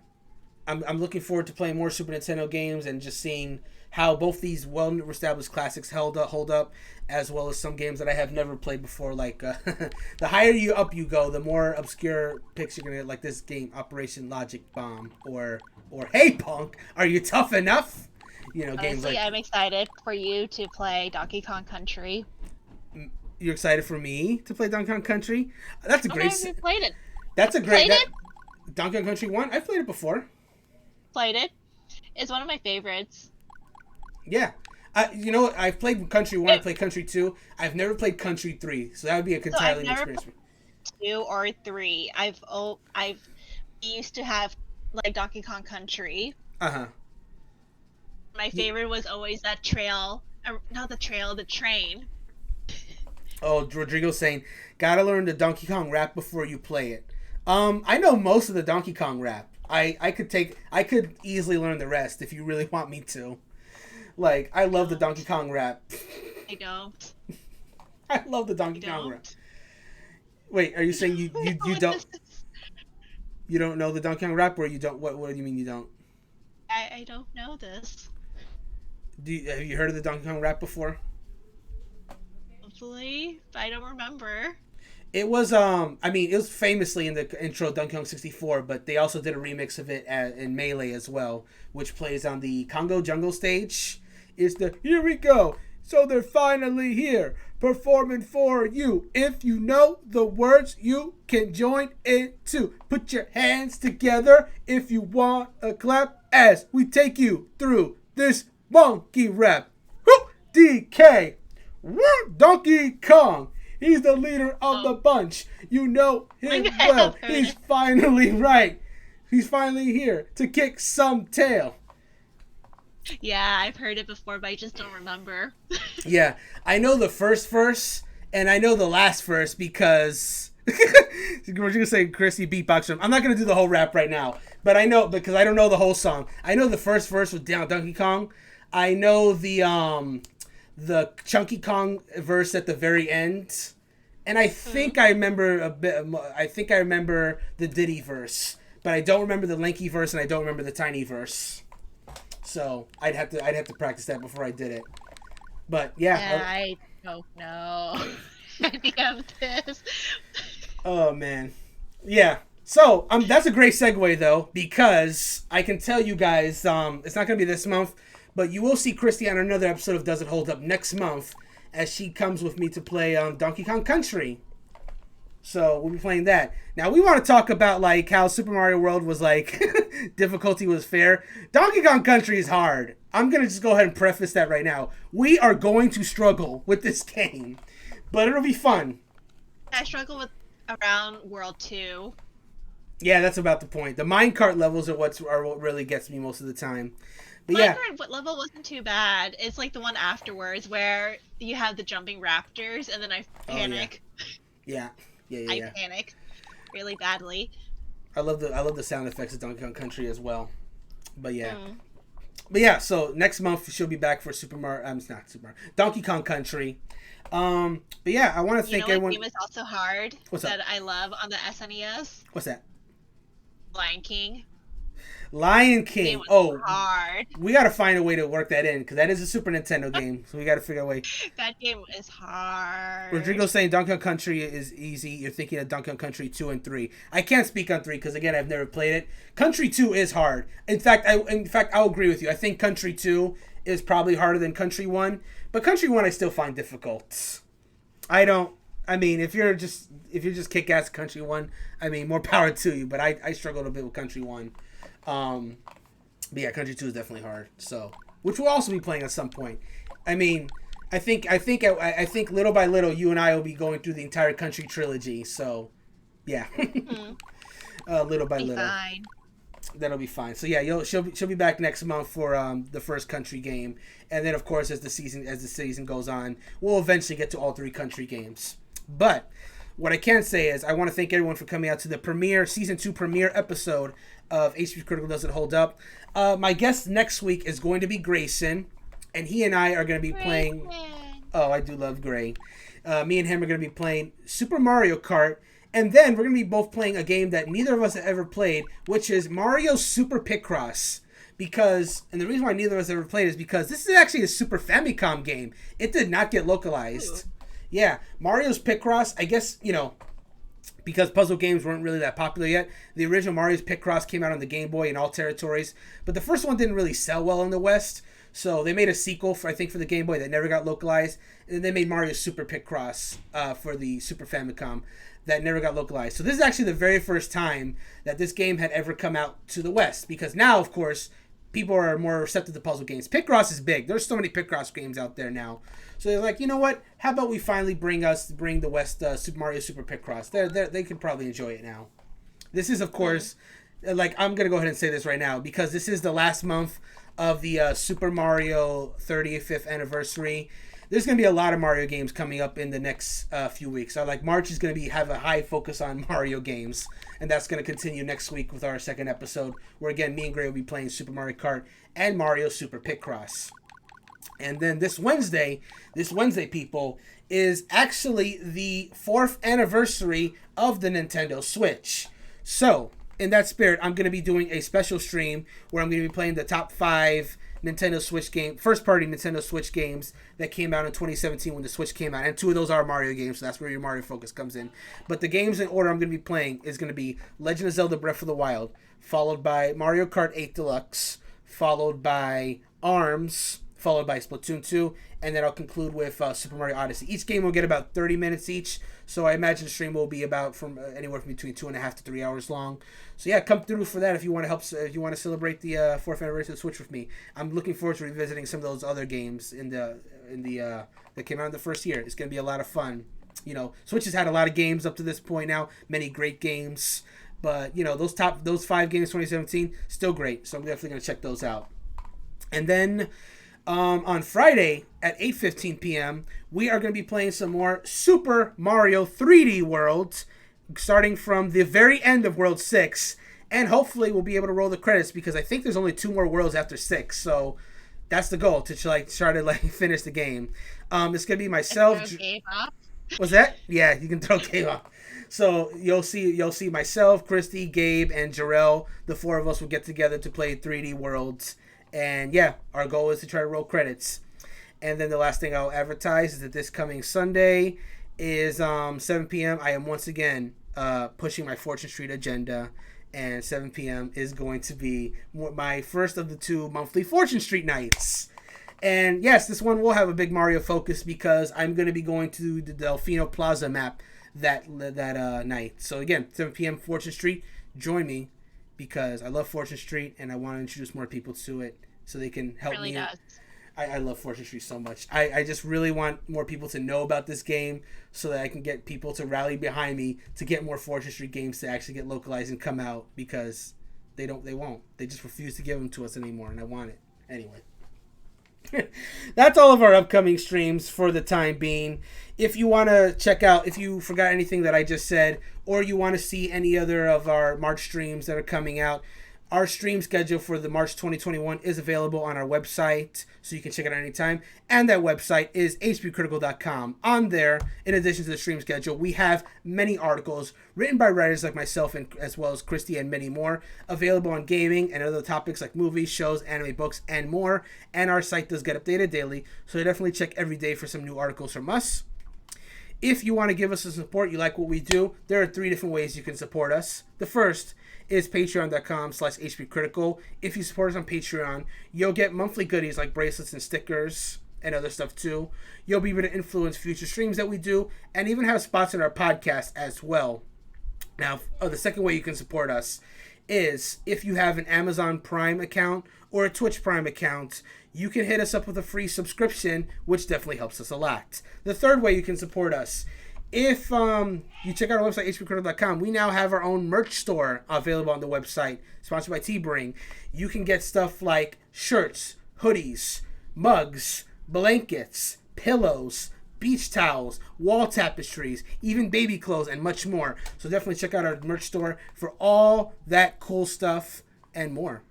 I'm looking forward to playing more Super Nintendo games and just seeing how both these well-established classics hold up, as well as some games that I have never played before. Like, the higher you go, the more obscure picks you're going to get, like this game, Operation Logic Bomb, or Hey Punk, are you tough enough? Games Honestly, like... I'm excited for you to play Donkey Kong Country. You're excited for me to play Donkey Kong Country? That's a great... You played it. That's a great... Played it? Donkey Kong Country 1? I've played it before. Played it? It's one of my favorites. Yeah. You know what? I've played Country 1, I played Country 2. I've never played Country 3, so that would be a entirely new experience for me. 2 or 3. I've used to have like Donkey Kong Country. Uh-huh. My favorite was always that trail. Not the trail, the train. Oh, Rodrigo's saying, gotta learn the Donkey Kong rap before you play it. I know most of the Donkey Kong rap. I could easily learn the rest if you really want me to. Like, I love the Donkey Kong rap. I don't. I love the Donkey Kong rap. Wait, are you saying you don't? You don't know the Donkey Kong rap, or you don't? What do you mean you don't? I don't know this. Have you heard of the Donkey Kong rap before? Hopefully, but I don't remember. It was it was famously in the intro of Donkey Kong 64, but they also did a remix of it in Melee as well, which plays on the Congo Jungle stage. It's the here we go. So they're finally here, performing for you. If you know the words, you can join in too. Put your hands together if you want a clap as we take you through this monkey rap. Woo! DK! Woo! Donkey Kong! He's the leader of the bunch. You know him well. He's finally right. He's finally here to kick some tail. Yeah, I've heard it before, but I just don't remember. Yeah, I know the first verse, and I know the last verse because... We're going to say Kristie beatbox him. I'm not going to do the whole rap right now, but I know, because I don't know the whole song. I know the first verse with Donkey Kong. I know the Chunky Kong verse at the very end. And I think I remember a bit. I think I remember the Diddy verse, but I don't remember the Lanky verse, and I don't remember the Tiny verse. So I'd have to practice that before I did it. But yeah, I don't know any of this. Oh man, yeah. So that's a great segue though, because I can tell you guys, it's not gonna be this month, but you will see Kristie on another episode of Does It Hold Up next month, as she comes with me to play Donkey Kong Country. So we'll be playing that. Now we want to talk about like how Super Mario World was like difficulty was fair. Donkey Kong Country is hard. I'm gonna just go ahead and preface that right now. We are going to struggle with this game, but it'll be fun. I struggle with around World 2. Yeah, that's about the point. The minecart levels are what really gets me most of the time. But minecart level wasn't too bad. It's like the one afterwards where you have the jumping raptors, and then I panic. Oh, yeah. I panic really badly. I love the sound effects of Donkey Kong Country as well. But yeah. So next month she'll be back for Donkey Kong Country. But yeah, I want to thank everyone. Game is also hard. What's that up? I love on the SNES. What's that? Lion King. Oh, hard. We got to find a way to work that in, because that is a Super Nintendo game, so we got to figure out a way. That game is hard. Rodrigo's saying Donkey Kong Country is easy. You're thinking of Donkey Kong Country 2 and 3. I can't speak on 3 because, again, I've never played it. Country 2 is hard. In fact, I'll agree with you. I think Country 2 is probably harder than Country 1, but Country 1 I still find difficult. If you're just kick-ass Country 1, more power to you, but I struggled a bit with Country 1. But yeah, Country 2 is definitely hard. So, which we'll also be playing at some point. I think little by little, you and I will be going through the entire Country trilogy. So, yeah, little by little, fine. That'll be fine. So yeah, she'll be back next month for the first Country game, and then of course as the season goes on, we'll eventually get to all 3 Country games. But what I can say is I want to thank everyone for coming out to the season 2 premiere episode of HPCritical Does It Hold Up. My guest next week is going to be Grayson, and he and I are going to be playing... Oh, I do love Gray. Me and him are going to be playing Super Mario Kart, and then we're going to be both playing a game that neither of us have ever played, which is Mario Super Picross. And the reason why neither of us ever played is because this is actually a Super Famicom game. It did not get localized. Ooh. Yeah, Mario's Picross, I guess, because puzzle games weren't really that popular yet, the original Mario's Picross came out on the Game Boy in all territories, but the first one didn't really sell well in the West, so they made a sequel, for the Game Boy that never got localized, and then they made Mario Super Picross for the Super Famicom that never got localized. So this is actually the very first time that this game had ever come out to the West, because now, of course, people are more receptive to puzzle games. Picross is big. There's so many Picross games out there now. So they're like, you know what? How about we finally bring the West Super Mario Super Picross? They could probably enjoy it now. This is, of course, like, I'm going to go ahead and say this right now, because this is the last month of the Super Mario 35th anniversary. There's going to be a lot of Mario games coming up in the next few weeks. So, like, March is going to have a high focus on Mario games. And that's going to continue next week with our second episode, where, again, me and Gray will be playing Super Mario Kart and Mario Super Picross. And then this Wednesday, people, is actually the 4th anniversary of the Nintendo Switch. So, in that spirit, I'm going to be doing a special stream where I'm going to be playing the top 5 Nintendo Switch first-party Nintendo Switch games that came out in 2017 when the Switch came out. And 2 of those are Mario games, so that's where your Mario focus comes in. But the games in order I'm going to be playing is going to be Legend of Zelda Breath of the Wild, followed by Mario Kart 8 Deluxe, followed by ARMS, followed by Splatoon 2, and then I'll conclude with Super Mario Odyssey. Each game will get about 30 minutes each, so I imagine the stream will be about from anywhere from between 2.5 to 3 hours long. So yeah, come through for that if you want to help. If you want to celebrate the 4th anniversary of the Switch with me. I'm looking forward to revisiting some of those other games that came out in the first year. It's going to be a lot of fun. You know, Switch has had a lot of games up to this point now, many great games, but you know, those 5 games 2017 still great. So I'm definitely going to check those out. And then on Friday at 8:15 p.m., we are going to be playing some more Super Mario 3D World, starting from the very end of World 6, and hopefully we'll be able to roll the credits, because I think there's only 2 more worlds after 6, so that's the goal, to try to finish the game. It's going to be myself. What's that? Yeah, you can throw game off. So you'll see myself, Kristie, Gabe, and Jarrell. The 4 of us will get together to play 3D Worlds. And yeah, our goal is to try to roll credits. And then the last thing I'll advertise is that this coming Sunday is 7 p.m. I am once again pushing my Fortune Street agenda. And 7 p.m. is going to be my first of the 2 monthly Fortune Street nights. And yes, this one will have a big Mario focus, because I'm going to be going to the Delfino Plaza map that night. So again, 7 p.m. Fortune Street. Join me, because I love Fortune Street and I want to introduce more people to it so they can help me. Does. I love Fortune Street so much. I just really want more people to know about this game so that I can get people to rally behind me to get more Fortune Street games to actually get localized and come out, because they won't. They just refuse to give them to us anymore, and I want it. Anyway. That's all of our upcoming streams for the time being. If you want to check out, if you forgot anything that I just said, or you want to see any other of our March streams that are coming out, our stream schedule for the March 2021 is available on our website, so you can check it out anytime. And that website is HPCritical.com. On there, in addition to the stream schedule, we have many articles written by writers like myself, and as well as Kristie, and many more, available on gaming and other topics like movies, shows, anime, books, and more. And our site does get updated daily, so definitely check every day for some new articles from us. If you want to give us some support, you like what we do, there are 3 different ways you can support us. The first is patreon.com/HPCritical. If you support us on Patreon, you'll get monthly goodies like bracelets and stickers and other stuff too. You'll be able to influence future streams that we do, and even have spots in our podcast as well. Now, the second way you can support us is if you have an Amazon Prime account or a Twitch Prime account, you can hit us up with a free subscription, which definitely helps us a lot. The third way you can support us, if you check out our website, hpcritical.com, we now have our own merch store available on the website, sponsored by Teespring. You can get stuff like shirts, hoodies, mugs, blankets, pillows, beach towels, wall tapestries, even baby clothes, and much more. So definitely check out our merch store for all that cool stuff and more.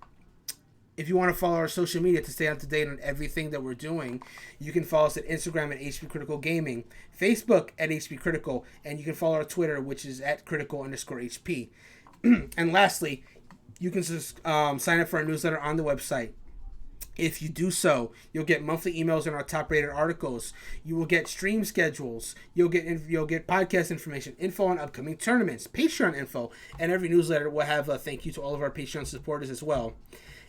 If you want to follow our social media to stay up to date on everything that we're doing, you can follow us at Instagram at HPCritical Gaming, Facebook at HPCritical, and you can follow our Twitter, which is at critical_HP. And lastly, you can sign up for our newsletter on the website. If you do so, you'll get monthly emails on our top-rated articles. You will get stream schedules. You'll get podcast information, info on upcoming tournaments, Patreon info, and every newsletter will have a thank you to all of our Patreon supporters as well.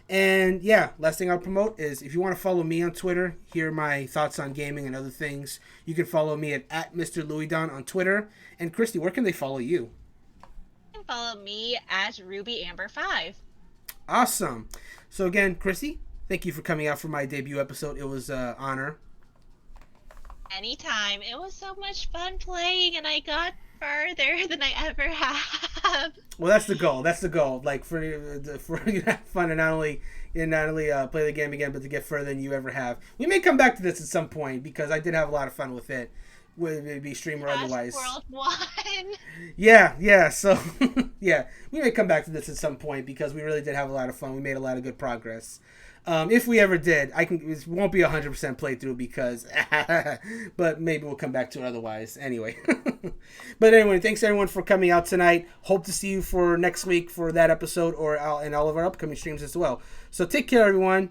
And yeah, last thing I'll promote is if you want to follow me on Twitter, hear my thoughts on gaming and other things, you can follow me at Mr. Louisdon on Twitter. And Kristie, where can they follow you? You can follow me at RubyAmber5. Awesome. So again, Kristie, thank you for coming out for my debut episode. It was an honor. Anytime. It was so much fun playing, and I got farther than I ever have. Well, that's the goal. That's the goal. Like for you to have fun and not only play the game again, but to get further than you ever have. We may come back to this at some point because I did have a lot of fun with it, whether it be stream or otherwise. World 1. Yeah. So yeah, we may come back to this at some point because we really did have a lot of fun. We made a lot of good progress. If we ever did, it won't be 100% playthrough because, but maybe we'll come back to it otherwise. Anyway, but anyway, thanks everyone for coming out tonight. Hope to see you for next week for that episode and all of our upcoming streams as well. So take care, everyone.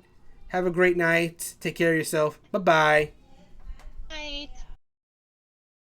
Have a great night. Take care of yourself. Bye-bye.